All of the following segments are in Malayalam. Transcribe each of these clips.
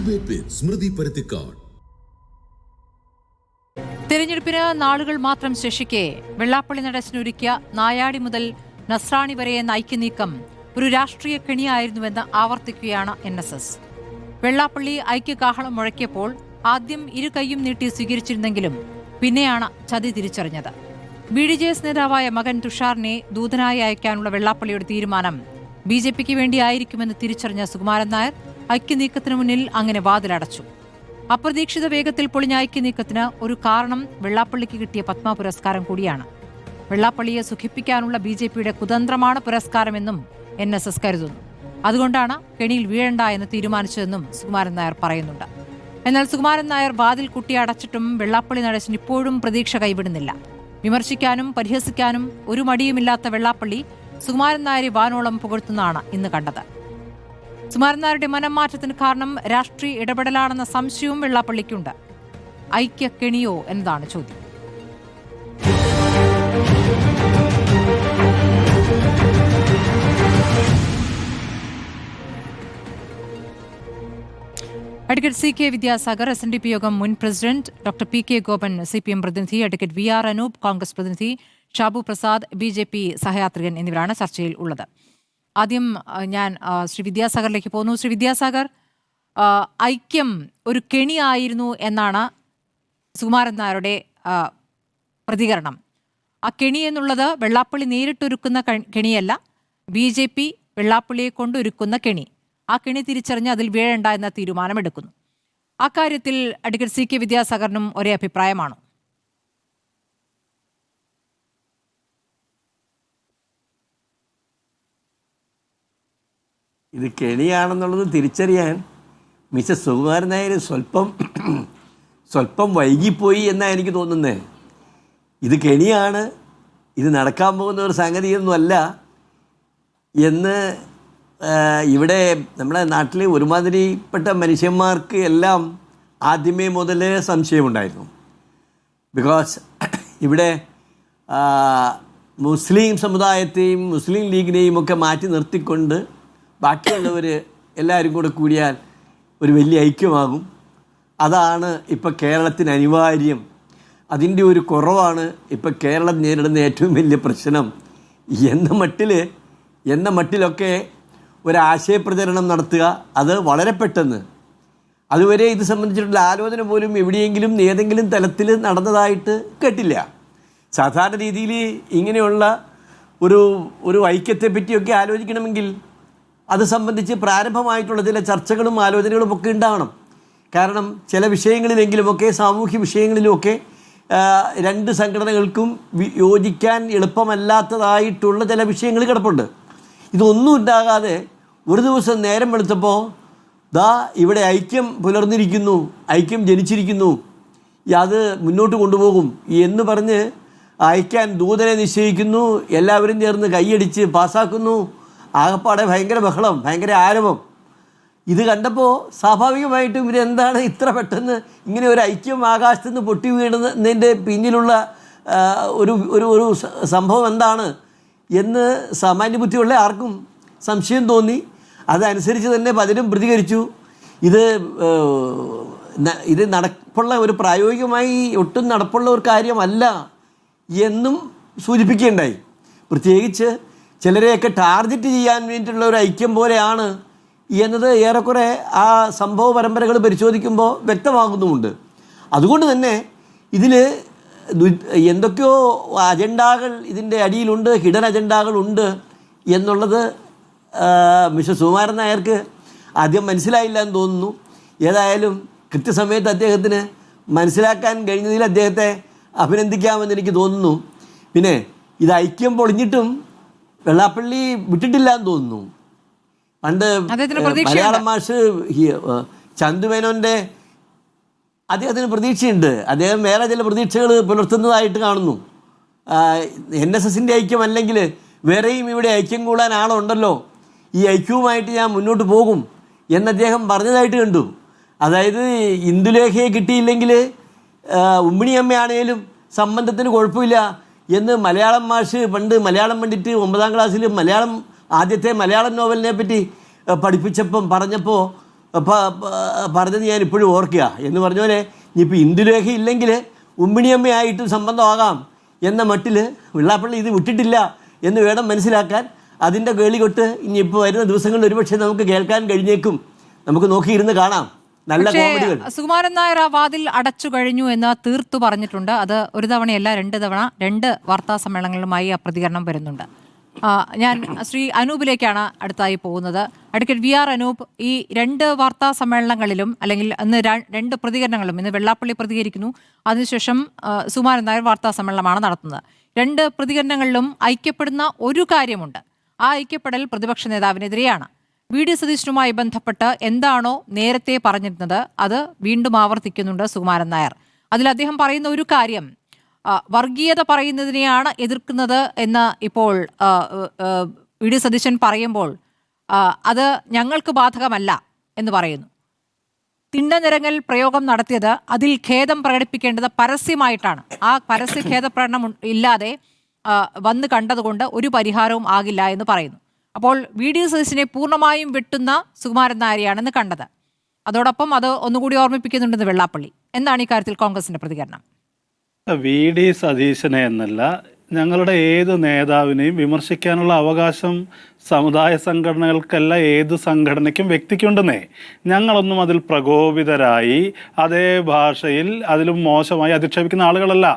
ഡിബേറ്റ് വിത്ത് സ്മൃതി പരുത്തിക്കാട്. തെരഞ്ഞെടുപ്പിന് നാളുകൾ മാത്രം ശേഷിക്കെ വെള്ളാപ്പള്ളി നടേശനൊരുക്കിയ നായാടി മുതൽ നസ്രാണി വരെ എന്ന ഐക്യനീക്കം ഒരു രാഷ്ട്രീയ കെണിയായിരുന്നുവെന്ന് ആവർത്തിക്കുകയാണ് NSS. വെള്ളാപ്പള്ളി ഐക്യകാഹളം മുഴക്കിയപ്പോൾ ആദ്യം ഇരു കൈയും നീട്ടി സ്വീകരിച്ചിരുന്നെങ്കിലും പിന്നെയാണ് ചതി തിരിച്ചറിഞ്ഞത്. BDJS നേതാവായ മകൻ തുഷാറിനെ ദൂതനായി അയക്കാനുള്ള വെള്ളാപ്പള്ളിയുടെ തീരുമാനം BJPക്ക് വേണ്ടിയായിരിക്കുമെന്ന് തിരിച്ചറിഞ്ഞ സുകുമാരൻ നായർ ഐക്യനീക്കത്തിന് മുന്നിൽ അങ്ങനെ വാതിലടച്ചു. അപ്രതീക്ഷിത വേഗത്തിൽ പൊളിഞ്ഞ ഐക്യനീക്കത്തിന് ഒരു കാരണം വെള്ളാപ്പള്ളിക്ക് കിട്ടിയ പത്മ പുരസ്കാരം കൂടിയാണ്. വെള്ളാപ്പള്ളിയെ സുഖിപ്പിക്കാനുള്ള BJPയുടെ കുതന്ത്രമാണ് പുരസ്കാരമെന്നും NSS കരുതുന്നു. അതുകൊണ്ടാണ് കെണിയിൽ വീഴണ്ട എന്ന് തീരുമാനിച്ചതെന്നും സുകുമാരൻ നായർ പറയുന്നുണ്ട്. എന്നാൽ സുകുമാരൻ നായർ വാതിൽ കുട്ടി അടച്ചിട്ടും വെള്ളാപ്പള്ളി നടേശൻ ഇപ്പോഴും പ്രതീക്ഷ കൈവിടുന്നില്ല. വിമർശിക്കാനും പരിഹസിക്കാനും ഒരു മടിയുമില്ലാത്ത വെള്ളാപ്പള്ളി സുകുമാരൻ നായരെ വാനോളം പുകഴ്ത്തുന്നതാണ് ഇന്ന് കണ്ടത്. സുകുമാരൻ നായരുടെ മനംമാറ്റത്തിന് കാരണം രാഷ്ട്രീയ ഇടപെടലാണെന്ന സംശയവും വെള്ളാപ്പള്ളിക്കുണ്ട്. ഐക്യ കെണിയോ എന്നതാണ് ചോദ്യം. അഡ്വക്കേറ്റ് CK വിദ്യാസാഗർ SNDP യോഗം മുൻ president, doctor PK Gopan CPM പ്രതിനിധി, അഡ്വക്കേറ്റ് VR അനൂപ് കോൺഗ്രസ് പ്രതിനിധി, ഷാബു പ്രസാദ് BJP സഹയാത്രികൻ എന്നിവരാണ് ചർച്ചയിൽ ഉള്ളത്. ആദ്യം ഞാൻ ശ്രീ വിദ്യാസാഗറിലേക്ക് പോകുന്നു. ശ്രീ വിദ്യാസാഗർ, ഐക്യം ഒരു കെണിയായിരുന്നു എന്നാണ് സുകുമാരൻ നായരുടെ പ്രതികരണം. ആ കെണി എന്നുള്ളത് വെള്ളാപ്പള്ളി നേരിട്ടൊരുക്കുന്ന കെണിയല്ല, BJP വെള്ളാപ്പള്ളിയെ കൊണ്ടൊരുക്കുന്ന കെണി. ആ കെണി തിരിച്ചറിഞ്ഞ് അതിൽ വീഴേണ്ട എന്ന തീരുമാനമെടുക്കുന്നു. അക്കാര്യത്തിൽ അഡ്വക്കേറ്റ് CK വിദ്യാസാഗറിനും ഒരേ അഭിപ്രായമാണോ? ഇത് കെണിയാണെന്നുള്ളത് തിരിച്ചറിയാൻ മിസ്റ്റർ സുകുമാരൻ നായർ സ്വല്പം വൈകിപ്പോയി എന്നാണ് എനിക്ക് തോന്നുന്നത്. ഇത് കെണിയാണ്, ഇത് നടക്കാൻ പോകുന്ന ഒരു സംഗതിയൊന്നുമല്ല എന്ന് ഇവിടെ നമ്മുടെ നാട്ടിൽ ഒരുമാതിരിപ്പെട്ട മനുഷ്യന്മാർക്ക് എല്ലാം ആദ്യമേ മുതൽ സംശയമുണ്ടായിരുന്നു. ബിക്കോസ് ഇവിടെ മുസ്ലിം സമുദായത്തെയും മുസ്ലിം ലീഗിനെയും ഒക്കെ മാറ്റി നിർത്തിക്കൊണ്ട് ബാക്കിയുള്ളവർ എല്ലാവരും കൂടെ കൂടിയാൽ ഒരു വലിയ ഐക്യമാകും. അതാണ് ഇപ്പോൾ കേരളത്തിന് അനിവാര്യം. അതിൻ്റെ ഒരു കുറവാണ് ഇപ്പോൾ കേരളം നേരിടുന്ന ഏറ്റവും വലിയ പ്രശ്നം എന്ന മട്ടിലൊക്കെ ഒരാശയപ്രചരണം നടത്തുക, അത് വളരെ പെട്ടെന്ന്. അതുവരെ ഇത് സംബന്ധിച്ചിട്ടുള്ള ആലോചന പോലും എവിടെയെങ്കിലും ഏതെങ്കിലും തലത്തിൽ നടന്നതായിട്ട് കേട്ടില്ല. സാധാരണ രീതിയിൽ ഇങ്ങനെയുള്ള ഒരു ഐക്യത്തെ പറ്റിയൊക്കെ ആലോചിക്കണമെങ്കിൽ അത് സംബന്ധിച്ച് പ്രാരംഭമായിട്ടുള്ള ചില ചർച്ചകളും ആലോചനകളും ഒക്കെ ഉണ്ടാകണം. കാരണം ചില വിഷയങ്ങളിലെങ്കിലുമൊക്കെ, സാമൂഹ്യ വിഷയങ്ങളിലുമൊക്കെ രണ്ട് സംഘടനകൾക്കും യോജിക്കാൻ എളുപ്പമല്ലാത്തതായിട്ടുള്ള ചില വിഷയങ്ങൾ കിടപ്പുണ്ട്. ഇതൊന്നും ഉണ്ടാകാതെ ഒരു ദിവസം നേരം വെളുത്തപ്പോൾ ഇവിടെ ഐക്യം പുലർന്നിരിക്കുന്നു, ഐക്യം ജനിച്ചിരിക്കുന്നു, അത് മുന്നോട്ട് കൊണ്ടുപോകും എന്ന് പറഞ്ഞ് അയക്കാൻ ദൂതനെ നിശ്ചയിക്കുന്നു. എല്ലാവരും ചേർന്ന് കൈയടിച്ച് പാസ്സാക്കുന്നു. ആകപ്പാടെ ഭയങ്കര ബഹളം, ഭയങ്കര ആരവം. ഇത് കണ്ടപ്പോൾ സ്വാഭാവികമായിട്ടും ഇവരെന്താണ് ഇത്ര പെട്ടെന്ന് ഇങ്ങനെ ഒരു ഐക്യം ആകാശത്തു നിന്ന് പൊട്ടി വീഴുന്നതിൻ്റെ പിന്നിലുള്ള ഒരു സംഭവം എന്താണ് എന്ന് സാമാന്യ ബുദ്ധിയുള്ള ആർക്കും സംശയം തോന്നി. അതനുസരിച്ച് തന്നെ പലരും പ്രതികരിച്ചു. ഇത് നടപ്പുള്ള ഒരു പ്രായോഗികമായി ഒട്ടും നടപ്പുള്ള ഒരു കാര്യമല്ല എന്നും സൂചിപ്പിക്കുകയുണ്ടായി. പ്രത്യേകിച്ച് ചിലരെയൊക്കെ ടാർഗറ്റ് ചെയ്യാൻ വേണ്ടിയിട്ടുള്ള ഒരു ഐക്യം പോലെയാണ് എന്നത് ഏറെക്കുറെ ആ സംഭവ പരമ്പരകൾ പരിശോധിക്കുമ്പോൾ വ്യക്തമാകുന്നുമുണ്ട്. അതുകൊണ്ട് തന്നെ ഇതിൽ എന്തൊക്കെയോ അജണ്ടകൾ ഇതിൻ്റെ അടിയിലുണ്ട്, ഹിഡൻ അജണ്ടകളുണ്ട് എന്നുള്ളത് മിസ്റ്റർ സുകുമാരൻ നായർക്ക് ആദ്യം മനസ്സിലായില്ല എന്ന് തോന്നുന്നു. ഏതായാലും കൃത്യസമയത്ത് അദ്ദേഹത്തിന് മനസ്സിലാക്കാൻ കഴിഞ്ഞതിൽ അദ്ദേഹത്തെ അഭിനന്ദിക്കാമെന്ന് എനിക്ക് തോന്നുന്നു. പിന്നെ ഇത് ഐക്യം പൊളിഞ്ഞിട്ടും വെള്ളാപ്പള്ളി വിട്ടിട്ടില്ല എന്ന് തോന്നുന്നു. പണ്ട് മലയാളം മാഷ് ചന്തുമേനോൻ്റെ അദ്ദേഹത്തിന് പ്രതീക്ഷയുണ്ട്. അദ്ദേഹം വേറെ ചില പ്രതീക്ഷകൾ പുലർത്തുന്നതായിട്ട് കാണുന്നു. NSSൻ്റെ ഐക്യം അല്ലെങ്കിൽ വേറെയും ഇവിടെ ഐക്യം കൂടാൻ ആളുണ്ടല്ലോ, ഈ ഐക്യവുമായിട്ട് ഞാൻ മുന്നോട്ട് പോകും എന്ന് അദ്ദേഹം പറഞ്ഞതായിട്ട് കണ്ടു. അതായത് ഇന്ദുലേഖയെ കിട്ടിയില്ലെങ്കിൽ ഉമ്മിണിയമ്മയാണേലും സംബന്ധത്തിന് കുഴപ്പമില്ല എന്ന് മലയാളം മാഷ് പണ്ട് മലയാളം പണ്ഡിറ്റ് 9ാം ക്ലാസ്സിൽ ആദ്യത്തെ മലയാളം നോവലിനെ പറ്റി പഠിപ്പിച്ചപ്പം പറഞ്ഞപ്പോൾ പറഞ്ഞത് ഞാൻ ഇപ്പോഴും ഓർക്കുക. എന്ന് പറഞ്ഞ പോലെ ഇനിയിപ്പോൾ ഇന്ദുലേഖ ഇല്ലെങ്കിൽ ഉമ്മിണിയമ്മയായിട്ടും സംബന്ധമാകാം എന്ന മട്ടിൽ വെള്ളാപ്പള്ളി ഇത് വിട്ടിട്ടില്ല എന്ന് വേണം മനസ്സിലാക്കാൻ. അതിൻ്റെ കേളികൊട്ട് ഇനിയിപ്പോൾ വരുന്ന ദിവസങ്ങളിൽ ഒരുപക്ഷെ നമുക്ക് കേൾക്കാൻ കഴിഞ്ഞേക്കും. നമുക്ക് നോക്കിയിരുന്ന് കാണാം നല്ല കോമഡികൾ. സുകുമാരൻ നായർ ആ വാതിൽ അടച്ചു കഴിഞ്ഞു എന്ന് തീർത്തു പറഞ്ഞിട്ടുണ്ട്. അത് ഒരു തവണയല്ല, 2 തവണ 2 വാർത്താ സമ്മേളനങ്ങളുമായി ആ പ്രതികരണം വരുന്നുണ്ട്. ഞാൻ ശ്രീ അനൂപിലേക്കാണ് അടുത്തായി പോകുന്നത്. അഡ്വക്കേറ്റ് VR അനൂപ്, ഈ 2 വാർത്താ സമ്മേളനങ്ങളിലും അല്ലെങ്കിൽ ഇന്ന് 2 പ്രതികരണങ്ങളും, ഇന്ന് വെള്ളാപ്പള്ളി പ്രതികരിക്കുന്നു, അതിനുശേഷം സുകുമാരൻ നായർ വാർത്താ സമ്മേളനമാണ് നടത്തുന്നത്. 2 പ്രതികരണങ്ങളിലും ഐക്യപ്പെടുന്ന ഒരു കാര്യമുണ്ട്. ആ ഐക്യപ്പെടൽ പ്രതിപക്ഷ നേതാവിനെതിരെയാണ്. VD സതീശനുമായി ബന്ധപ്പെട്ട് എന്താണോ നേരത്തെ പറഞ്ഞിരുന്നത് അത് വീണ്ടും ആവർത്തിക്കുന്നുണ്ട് സുകുമാരൻ നായർ. അതിൽ അദ്ദേഹം പറയുന്ന ഒരു കാര്യം, വർഗീയത പറയുന്നതിനെയാണ് എതിർക്കുന്നത് എന്ന് ഇപ്പോൾ VD സതീശൻ പറയുമ്പോൾ അത് ഞങ്ങൾക്ക് ബാധകമല്ല എന്ന് പറയുന്നു. തിണ്ടനിരങ്ങൽ പ്രയോഗം നടത്തിയത് അതിൽ ഖേദം പ്രകടിപ്പിക്കേണ്ടത് പരസ്യമായിട്ടാണ്. ആ പരസ്യ ഖേദപ്രകടനം ഇല്ലാതെ വന്ന് കണ്ടതുകൊണ്ട് ഒരു പരിഹാരവും ആകില്ല എന്ന് പറയുന്നു. അപ്പോൾ VD സതീശനെ പൂർണ്ണമായും വെട്ടുന്ന സുകുമാരൻ നായരെയാണെന്ന് കണ്ടത്. അതോടൊപ്പം അത് ഒന്നുകൂടി ഓർമ്മിപ്പിക്കുന്നുണ്ടെന്ന് വെള്ളാപ്പള്ളി. എന്താണ് ഈ കാര്യത്തിൽ കോൺഗ്രസിന്റെ പ്രതികരണം? VD സതീശനെ എന്നല്ല, ഞങ്ങളുടെ ഏത് നേതാവിനെയും വിമർശിക്കാനുള്ള അവകാശം സമുദായ സംഘടനകൾക്കല്ല ഏത് സംഘടനയ്ക്കും വ്യക്തിക്കുണ്ടെന്നേ. ഞങ്ങളൊന്നും അതിൽ പ്രകോപിതരായി അതേ ഭാഷയിൽ അതിലും മോശമായി അധിക്ഷേപിക്കുന്ന ആളുകളല്ല.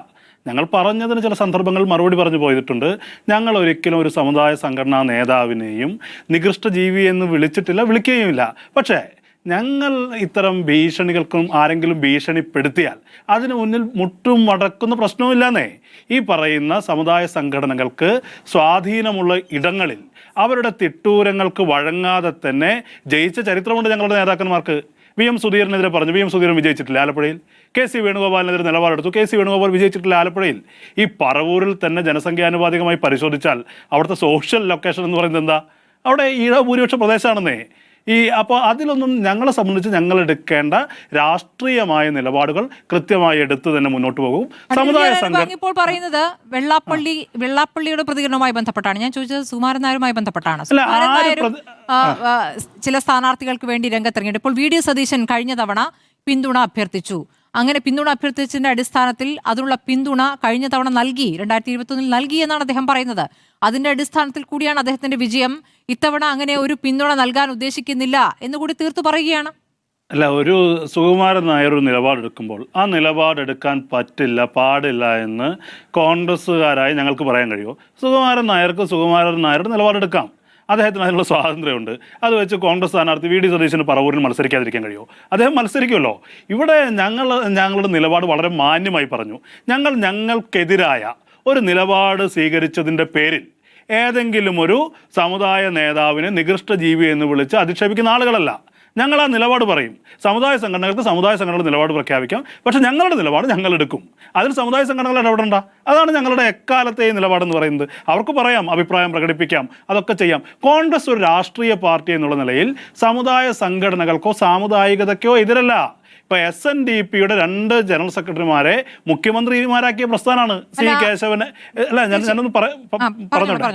ഞങ്ങൾ പറഞ്ഞതിന് ചില സന്ദർഭങ്ങൾ മറുപടി പറഞ്ഞു പോയിട്ടുണ്ട്. ഞങ്ങൾ ഒരിക്കലും ഒരു സമുദായ സംഘടനാ നേതാവിനെയും നികൃഷ്ട ജീവി എന്ന് വിളിച്ചിട്ടില്ല, വിളിക്കുകയുമില്ല. പക്ഷേ ഞങ്ങൾ ഇത്തരം ഭീഷണികൾക്കും ആരെങ്കിലും ഭീഷണിപ്പെടുത്തിയാൽ അതിന് മുന്നിൽ മുട്ടും മടക്കുന്ന പ്രശ്നവുമില്ലെന്നേ. ഈ പറയുന്ന സമുദായ സംഘടനകൾക്ക് സ്വാധീനമുള്ള ഇടങ്ങളിൽ അവരുടെ തിട്ടൂരങ്ങൾക്ക് വഴങ്ങാതെ തന്നെ ജയിച്ച ചരിത്രമുണ്ട് ഞങ്ങളുടെ നേതാക്കന്മാർക്ക്. VM സുധീരനെതിരെ പറഞ്ഞു, VM സുധീരൻ വിജയിച്ചിട്ടില്ല ആലപ്പുഴയിൽ. KC വേണുഗോപാലിനെതിരെ നിലപാടെടുത്തു, KC വേണുഗോപാൽ വിജയിച്ചിട്ടില്ല ആലപ്പുഴയിൽ. ഈ പറവൂരിൽ തന്നെ ജനസംഖ്യാനുപാതികമായി പരിശോധിച്ചാൽ അവിടുത്തെ സോഷ്യൽ ലൊക്കേഷൻ എന്ന് പറയുന്നത് എന്താ? അവിടെ ഭൂരിപക്ഷ പ്രദേശമാണെന്നേ. അപ്പോൾ അതിലൊന്നും ഞങ്ങളെ സംബന്ധിച്ച് ഞങ്ങൾ എടുക്കേണ്ട രാഷ്ട്രീയമായ നിലപാടുകൾ കൃത്യമായി എടുത്ത് തന്നെ മുന്നോട്ട് പോകും. സമുദായ സംഘടന ഇപ്പോൾ പറയുന്നത് വെള്ളാപ്പള്ളിയുടെ പ്രതികരണവുമായി ബന്ധപ്പെട്ടാണ്. ഞാൻ ചോദിച്ചത് സുകുമാരൻ നായരുമായി ബന്ധപ്പെട്ടാണ്. ചില സ്ഥാനാർത്ഥികൾക്ക് വേണ്ടി രംഗത്തിറങ്ങിയിട്ട് ഇപ്പോൾ VD സതീശൻ കഴിഞ്ഞ തവണ പിന്തുണ അഭ്യർത്ഥിച്ചു. അങ്ങനെ പിന്തുണ അഭ്യർത്ഥിച്ചതിന്റെ അടിസ്ഥാനത്തിൽ അതിനുള്ള പിന്തുണ കഴിഞ്ഞ തവണ നൽകി, 2021 നൽകി എന്നാണ് അദ്ദേഹം പറയുന്നത്. അതിന്റെ അടിസ്ഥാനത്തിൽ കൂടിയാണ് അദ്ദേഹത്തിന്റെ വിജയം. ഇത്തവണ അങ്ങനെ ഒരു പിന്തുണ നൽകാൻ ഉദ്ദേശിക്കുന്നില്ല എന്നുകൂടി തീർത്തു പറയുകയാണ്. അല്ല, ഒരു സുകുമാരൻ നായർ ഒരു നിലപാടെടുക്കുമ്പോൾ ആ നിലപാടെടുക്കാൻ പാടില്ല എന്ന് കോൺഗ്രസ്സുകാരായി ഞങ്ങൾക്ക് പറയാൻ കഴിയുമോ? സുകുമാരൻ നായരുടെ നിലപാടെടുക്കാം. അദ്ദേഹത്തിന് അതിനുള്ള സ്വാതന്ത്ര്യമുണ്ട്. അത് വെച്ച് കോൺഗ്രസ് സ്ഥാനാർത്ഥി VD സതീശന് പറവൂരിൽ മത്സരിക്കാതിരിക്കാൻ കഴിയുമോ? അദ്ദേഹം മത്സരിക്കുമല്ലോ. ഇവിടെ ഞങ്ങളുടെ നിലപാട് വളരെ മാന്യമായി പറഞ്ഞു. ഞങ്ങൾക്കെതിരായ ഒരു നിലപാട് സ്വീകരിച്ചതിൻ്റെ പേരിൽ ഏതെങ്കിലും ഒരു സമുദായ നേതാവിനെ നികൃഷ്ട ജീവി എന്ന് വിളിച്ച് അധിക്ഷേപിക്കുന്ന ആളുകളല്ല. ഞങ്ങൾ ആ നിലപാട് പറയും. സമുദായ സംഘടനകൾക്ക് സമുദായ സംഘടനയുടെ നിലപാട് പ്രഖ്യാപിക്കാം. പക്ഷേ ഞങ്ങളുടെ നിലപാട് ഞങ്ങൾ എടുക്കും. അതിൽ സമുദായ സംഘടനകൾ ഇടപെടണ്ട. അതാണ് ഞങ്ങളുടെ എക്കാലത്തെയും നിലപാടെന്ന് പറയുന്നത്. അവർക്ക് പറയാം, അഭിപ്രായം പ്രകടിപ്പിക്കാം, അതൊക്കെ ചെയ്യാം. കോൺഗ്രസ് ഒരു രാഷ്ട്രീയ പാർട്ടി എന്നുള്ള നിലയിൽ സമുദായ സംഘടനകൾക്കോ സാമുദായികതയ്ക്കോ എതിരല്ല. ഇപ്പോൾ SNDPയുടെ 2 ജനറൽ സെക്രട്ടറിമാരെ മുഖ്യമന്ത്രിമാരാക്കിയ പ്രസ്ഥാനമാണ്. കേശവനെ അല്ല ഞാനൊന്ന് പറഞ്ഞോട്ടെ.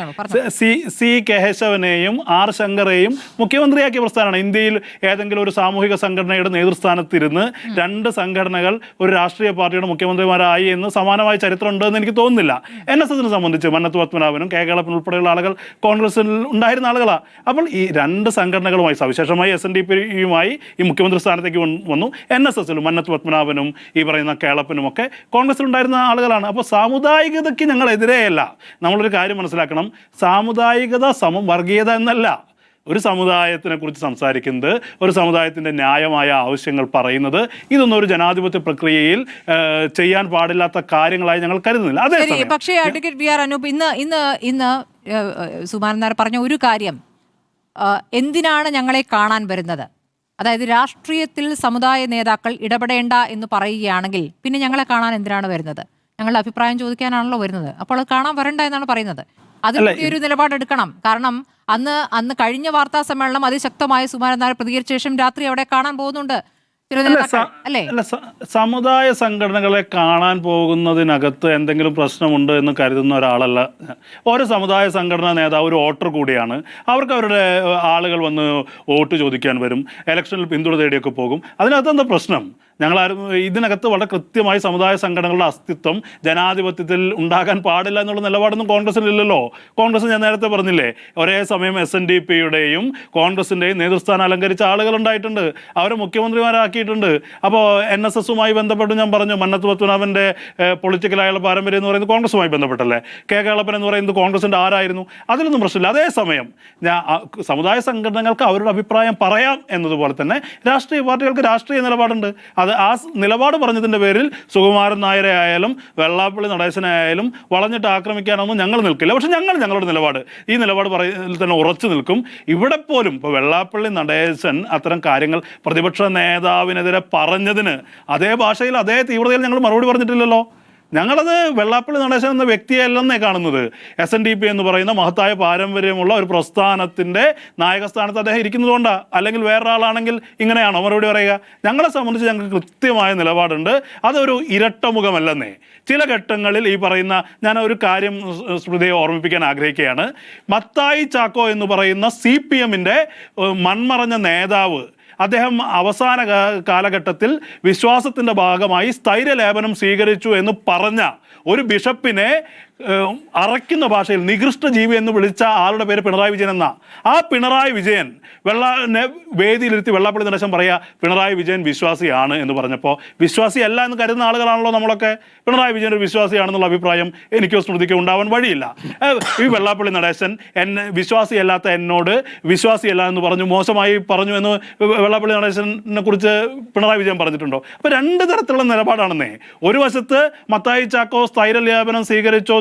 കേശവനെയും ശങ്കറേയും മുഖ്യമന്ത്രിയാക്കിയ പ്രസ്ഥാനമാണ്. ഇന്ത്യയിൽ ഏതെങ്കിലും ഒരു സാമൂഹിക സംഘടനയുടെ നേതൃസ്ഥാനത്തിരുന്ന് 2 സംഘടനകൾ ഒരു രാഷ്ട്രീയ പാർട്ടിയുടെ മുഖ്യമന്ത്രിമാരായി എന്ന് സമാനമായ ചരിത്രം ഉണ്ടെന്ന് എനിക്ക് തോന്നുന്നില്ല. NSSനെ സംബന്ധിച്ച് മന്നത്ത് പത്മനാഭനും കേളപ്പനും ഉൾപ്പെടെയുള്ള ആളുകൾ കോൺഗ്രസിൽ ഉണ്ടായിരുന്ന ആളുകളാണ്. അപ്പോൾ ഈ 2 സംഘടനകളുമായി സവിശേഷമായി SNDPയുമായി ഈ മുഖ്യമന്ത്രി സ്ഥാനത്തേക്ക് വന്നു. NSSലും മന്നത്ത് പത്മനാഭനും ഈ പറയുന്ന കേളപ്പനും ഒക്കെ കോൺഗ്രസിലുണ്ടായിരുന്ന ആളുകളാണ്. അപ്പോൾ സാമുദായികതയ്ക്ക് ഞങ്ങൾ എതിരെയല്ല. നമ്മളൊരു കാര്യം മനസ്സിലാക്കണം, സാമുദായികത സമം വർഗീയത എന്നല്ല. ഒരു സമുദായത്തിനെ കുറിച്ച് സംസാരിക്കുന്നത്, ഒരു സമുദായത്തിൻ്റെ ന്യായമായ ആവശ്യങ്ങൾ പറയുന്നത്, ഇതൊന്നും ഒരു ജനാധിപത്യ പ്രക്രിയയിൽ ചെയ്യാൻ പാടില്ലാത്ത കാര്യങ്ങളായി ഞങ്ങൾ കരുതുന്നില്ല. അതേ പക്ഷേ അഡ്വക്കേറ്റ് VR അനൂപ്, ഇന്ന് സുകുമാരൻ നായർ പറഞ്ഞ ഒരു കാര്യം, എന്തിനാണ് ഞങ്ങളെ കാണാൻ വരുന്നത്? അതായത് രാഷ്ട്രീയത്തിൽ സമുദായ നേതാക്കൾ ഇടപെടേണ്ട എന്ന് പറയുകയാണെങ്കിൽ പിന്നെ ഞങ്ങളെ കാണാൻ എന്തിനാണ് വരുന്നത്? ഞങ്ങളുടെ അഭിപ്രായം ചോദിക്കാനാണല്ലോ വരുന്നത്. അപ്പോൾ അത് കാണാൻ വരണ്ട എന്നാണ് പറയുന്നത്. അതിൽ ഒരു നിലപാടെടുക്കണം. കാരണം അന്ന് കഴിഞ്ഞ വാർത്താ സമ്മേളനം അതിശക്തമായ സുകുമാരൻ നായർ പ്രതികരിച്ച ശേഷം രാത്രി അവിടെ കാണാൻ പോകുന്നുണ്ട്. ചില നേതാക്കൾ അല്ലേ? സമുദായ സംഘടനകളെ കാണാൻ പോകുന്നതിനകത്ത് എന്തെങ്കിലും പ്രശ്നമുണ്ട് എന്ന് കരുതുന്ന ഒരാളല്ല. ഒരു സമുദായ സംഘടനാ നേതാവ് ഒരു വോട്ടർ കൂടിയാണ്. അവർക്ക് അവരുടെ ആളുകൾ വന്ന് വോട്ട് ചോദിക്കാൻ വരും, ഇലക്ഷനിൽ പിന്തുണ തേടിയൊക്കെ പോകും. അതിനകത്ത് എന്താ പ്രശ്നം? ഞങ്ങളാരും ഇതിനകത്ത് വളരെ കൃത്യമായി സമുദായ സംഘടനകളുടെ അസ്തിത്വം ജനാധിപത്യത്തിൽ ഉണ്ടാകാൻ പാടില്ല എന്നുള്ള നിലപാടൊന്നും കോൺഗ്രസിനില്ലല്ലോ. കോൺഗ്രസ് ഞാൻ നേരത്തെ പറഞ്ഞില്ലേ, ഒരേ സമയം SNDPയുടെയും കോൺഗ്രസിൻ്റെയും നേതൃസ്ഥാനം അലങ്കരിച്ച ആളുകൾ ഉണ്ടായിട്ടുണ്ട്. അവരെ മുഖ്യമന്ത്രിമാരാക്കിയിട്ടുണ്ട്. അപ്പോൾ NSSുമായി ബന്ധപ്പെട്ട് ഞാൻ പറഞ്ഞു, മന്നത്ത് പത്മനാഭൻ്റെ പൊളിറ്റിക്കലായുള്ള പാരമ്പര്യം എന്ന് പറയുന്നത് കോൺഗ്രസുമായി ബന്ധപ്പെട്ടല്ലേ. കേളപ്പൻ എന്ന് പറയുന്നത് കോൺഗ്രസിൻ്റെ ആരായിരുന്നു? അതിലൊന്നും പ്രശ്നമില്ല. അതേസമയം സമുദായ സംഘടനകൾക്ക് അവരുടെ അഭിപ്രായം പറയാം എന്നതുപോലെ തന്നെ രാഷ്ട്രീയ പാർട്ടികൾക്ക് രാഷ്ട്രീയ നിലപാടുണ്ട്. അത് ആ നിലപാട് പറഞ്ഞതിൻ്റെ പേരിൽ സുകുമാരൻ നായരെ ആയാലും വെള്ളാപ്പള്ളി നടേശനെ ആയാലും വളഞ്ഞിട്ട് ആക്രമിക്കാനൊന്നും ഞങ്ങൾ നിൽക്കില്ല. പക്ഷെ ഞങ്ങളുടെ നിലപാട് ഈ നിലപാട് പറയുന്നതിൽ തന്നെ ഉറച്ചു നിൽക്കും. ഇവിടെ പോലും ഇപ്പോൾ വെള്ളാപ്പള്ളി നടേശൻ അത്തരം കാര്യങ്ങൾ പ്രതിപക്ഷ നേതാവിനെതിരെ പറഞ്ഞതിന് അതേ ഭാഷയിൽ അതേ തീവ്രതയിൽ ഞങ്ങൾ മറുപടി പറഞ്ഞിട്ടില്ലല്ലോ. ഞങ്ങളത് വെള്ളാപ്പള്ളി നടേശൻ എന്ന വ്യക്തിയല്ലെന്നേ കാണുന്നത്. SNDP എന്ന് പറയുന്ന മഹത്തായ പാരമ്പര്യമുള്ള ഒരു പ്രസ്ഥാനത്തിൻ്റെ നായകസ്ഥാനത്ത് അദ്ദേഹം ഇരിക്കുന്നതുകൊണ്ടാണ്. അല്ലെങ്കിൽ വേറൊരാളാണെങ്കിൽ ഇങ്ങനെയാണോ മറുപടി പറയുക? ഞങ്ങളെ സംബന്ധിച്ച് ഞങ്ങൾക്ക് കൃത്യമായ നിലപാടുണ്ട്. അതൊരു ഇരട്ടമുഖമല്ലെന്നേ. ചില ഘട്ടങ്ങളിൽ ഈ പറയുന്ന, ഞാൻ ഒരു കാര്യം സ്മൃതിയെ ഓർമ്മിപ്പിക്കാൻ ആഗ്രഹിക്കുകയാണ്. മത്തായി ചാക്കോ എന്ന് പറയുന്ന CPMൻ്റെ മൺമറഞ്ഞ നേതാവ്, അദ്ദേഹം അവസാന കാലഘട്ടത്തിൽ വിശ്വാസത്തിൻ്റെ ഭാഗമായി സ്ഥൈര്യലേപനം സ്വീകരിച്ചു എന്ന് പറഞ്ഞ ഒരു ബിഷപ്പിനെ അറയ്ക്കുന്ന ഭാഷയിൽ നികൃഷ്ട ജീവി എന്ന് വിളിച്ച ആളുടെ പേര് പിണറായി വിജയൻ എന്ന. ആ പിണറായി വിജയൻ വേദിയിലിരുത്തി വെള്ളാപ്പള്ളി നടേശൻ പറയുക പിണറായി വിജയൻ വിശ്വാസിയാണ് എന്ന് പറഞ്ഞപ്പോൾ, വിശ്വാസിയല്ല എന്ന് കരുതുന്ന ആളുകളാണല്ലോ നമ്മളൊക്കെ. പിണറായി വിജയൻ ഒരു വിശ്വാസിയാണെന്നുള്ള അഭിപ്രായം എനിക്കോ സ്മൃതിക്കോ ഉണ്ടാവാൻ വഴിയില്ല. ഈ വെള്ളാപ്പള്ളി നടേശൻ വിശ്വാസിയല്ലാത്ത എന്നോട് വിശ്വാസിയല്ല എന്ന് പറഞ്ഞു, മോശമായി പറഞ്ഞു എന്ന് വെള്ളാപ്പള്ളി നടേശനെ കുറിച്ച് പിണറായി വിജയൻ പറഞ്ഞിട്ടുണ്ടോ? അപ്പോൾ രണ്ട് തരത്തിലുള്ള നിലപാടാണെന്നേ. ഒരു വശത്ത് മത്തായി ചാക്കോ സ്ഥൈര്യലേപനം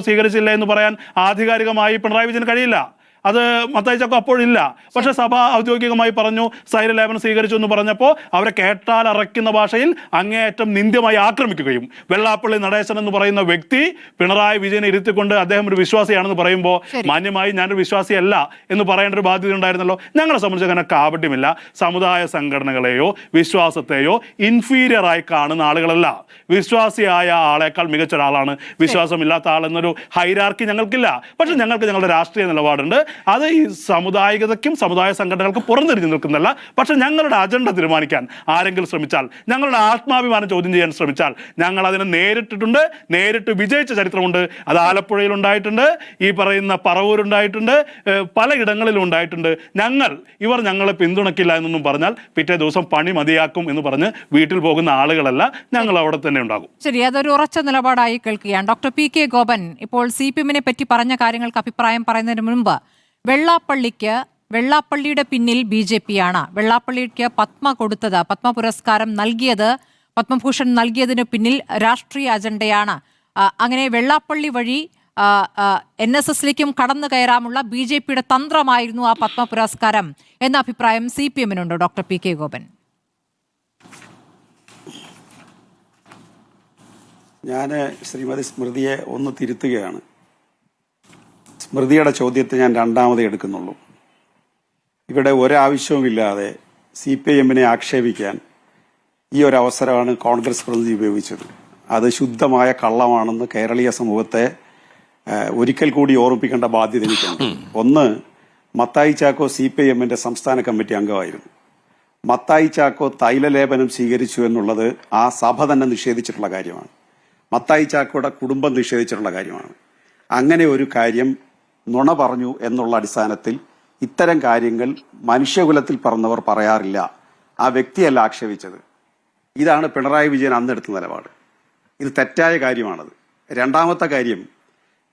സ്വീകരിച്ചില്ല എന്ന് പറയാൻ ആധികാരികമായി പിണറായി വിജയൻ കഴിയില്ല. അത് മത്തായി ചാക്കോ അപ്പോഴില്ല. പക്ഷെ സഭ ഔദ്യോഗികമായി പറഞ്ഞു സ്ഥൈര്യലേപനം സ്വീകരിച്ചു എന്ന് പറഞ്ഞപ്പോൾ അവരെ കേട്ടാൽ അറയ്ക്കുന്ന ഭാഷയിൽ അങ്ങേയറ്റം നിന്ദ്യമായി ആക്രമിക്കുകയും വെള്ളാപ്പള്ളി നടേശൻ എന്ന് പറയുന്ന വ്യക്തി പിണറായി വിജയനെ ഇരുത്തിക്കൊണ്ട് അദ്ദേഹം ഒരു വിശ്വാസിയാണെന്ന് പറയുമ്പോൾ മാന്യമായി ഞാനൊരു വിശ്വാസിയല്ല എന്ന് പറയേണ്ട ഒരു ബാധ്യത ഉണ്ടായിരുന്നല്ലോ. ഞങ്ങളെ സംബന്ധിച്ച് അങ്ങനെ കാപട്യമില്ല. സമുദായ സംഘടനകളെയോ വിശ്വാസത്തെയോ ഇൻഫീരിയറായി കാണുന്ന ആളുകളല്ല. വിശ്വാസിയായ ആളേക്കാൾ മികച്ച ഒരാളാണ് വിശ്വാസമില്ലാത്ത ആളെന്നൊരു ഹൈരാർക്കി ഞങ്ങൾക്കില്ല. പക്ഷെ ഞങ്ങൾക്ക് ഞങ്ങളുടെ രാഷ്ട്രീയ നിലപാടുണ്ട്. അത് ഈ സാമുദായികതയ്ക്കും സമുദായ സംഘടനകൾക്ക് പുറംതിരിഞ്ഞു നിൽക്കുന്നതല്ല. പക്ഷെ ഞങ്ങളുടെ അജണ്ട തീരുമാനിക്കാൻ ആരെങ്കിലും ശ്രമിച്ചാൽ, ഞങ്ങളുടെ ആത്മാഭിമാനം ചോദ്യം ചെയ്യാൻ ശ്രമിച്ചാൽ ഞങ്ങൾ അതിനെ നേരിട്ട് വിജയിച്ച ചരിത്രമുണ്ട്. അത് ആലപ്പുഴയിൽ ഉണ്ടായിട്ടുണ്ട്, ഈ പറയുന്ന പറവൂരുണ്ടായിട്ടുണ്ട്, പലയിടങ്ങളിലും ഉണ്ടായിട്ടുണ്ട്. ഇവർ ഞങ്ങളെ പിന്തുണയ്ക്കില്ല എന്നൊന്നും പറഞ്ഞാൽ പിറ്റേ ദിവസം പണി മതിയാക്കും എന്ന് പറഞ്ഞ് വീട്ടിൽ പോകുന്ന ആളുകളല്ല, ഞങ്ങൾ അവിടെ തന്നെ ഉണ്ടാകും. ശരി, അതൊരു ഉറച്ച നിലപാടായി കേൾക്കുകയാണ്. ഡോക്ടർ PK ഗോപൻ ഇപ്പോൾ CPMനെ പറ്റി പറഞ്ഞ കാര്യങ്ങൾക്ക് അഭിപ്രായം പറയുന്നതിന് മുൻപ്, വെള്ളാപ്പള്ളിയുടെ പിന്നിൽ BJP-യാണ്. വെള്ളാപ്പള്ളിക്ക് പത്മ പുരസ്കാരം നൽകിയത്, പത്മഭൂഷൺ നൽകിയതിന് പിന്നിൽ രാഷ്ട്രീയ അജണ്ടയാണ്. അങ്ങനെ വെള്ളാപ്പള്ളി വഴി NSSലേക്കും കടന്നു കയറാമുള്ള BJP-യുടെ തന്ത്രമായിരുന്നു ആ പത്മ പുരസ്കാരം എന്ന അഭിപ്രായം CPMനുണ്ട്. Doctor PK Gopan. ഞാൻ ശ്രീമതി സ്മൃതിയെ ഒന്ന് തിരുത്തുകയാണ്. സ്മൃതിയുടെ ചോദ്യത്തെ ഞാൻ രണ്ടാമത് എടുക്കുന്നുള്ളൂ. ഇവിടെ ഒരാവശ്യവുമില്ലാതെ CPMനെ ആക്ഷേപിക്കാൻ ഈ ഒരു അവസരമാണ് കോൺഗ്രസ് പ്രതിനിധി ഉപയോഗിച്ചത്. അത് ശുദ്ധമായ കള്ളമാണെന്ന് കേരളീയ സമൂഹത്തെ ഒരിക്കൽ കൂടി ഓർമ്മിപ്പിക്കേണ്ട ബാധ്യത എനിക്കുണ്ട്. ഒന്ന്, മത്തായി ചാക്കോ CPMന്റെ സംസ്ഥാന കമ്മിറ്റി അംഗമായിരുന്നു. മത്തായി ചാക്കോ തൈലലേപനം സ്വീകരിച്ചു എന്നുള്ളത് ആ സഭ തന്നെ നിഷേധിച്ചിട്ടുള്ള കാര്യമാണ്. മത്തായി ചാക്കോയുടെ കുടുംബം നിഷേധിച്ചിട്ടുള്ള കാര്യമാണ്. അങ്ങനെ ഒരു കാര്യം നുണ പറഞ്ഞു എന്നുള്ള അടിസ്ഥാനത്തിൽ ഇത്തരം കാര്യങ്ങൾ മനുഷ്യകുലത്തിൽ പറഞ്ഞവർ പറയാറില്ല. ആ വ്യക്തിയല്ല ആക്ഷേപിച്ചത്. ഇതാണ് പിണറായി വിജയൻ അന്നെടുത്ത നിലപാട്. ഇത് തെറ്റായ കാര്യമാണത്. രണ്ടാമത്തെ കാര്യം,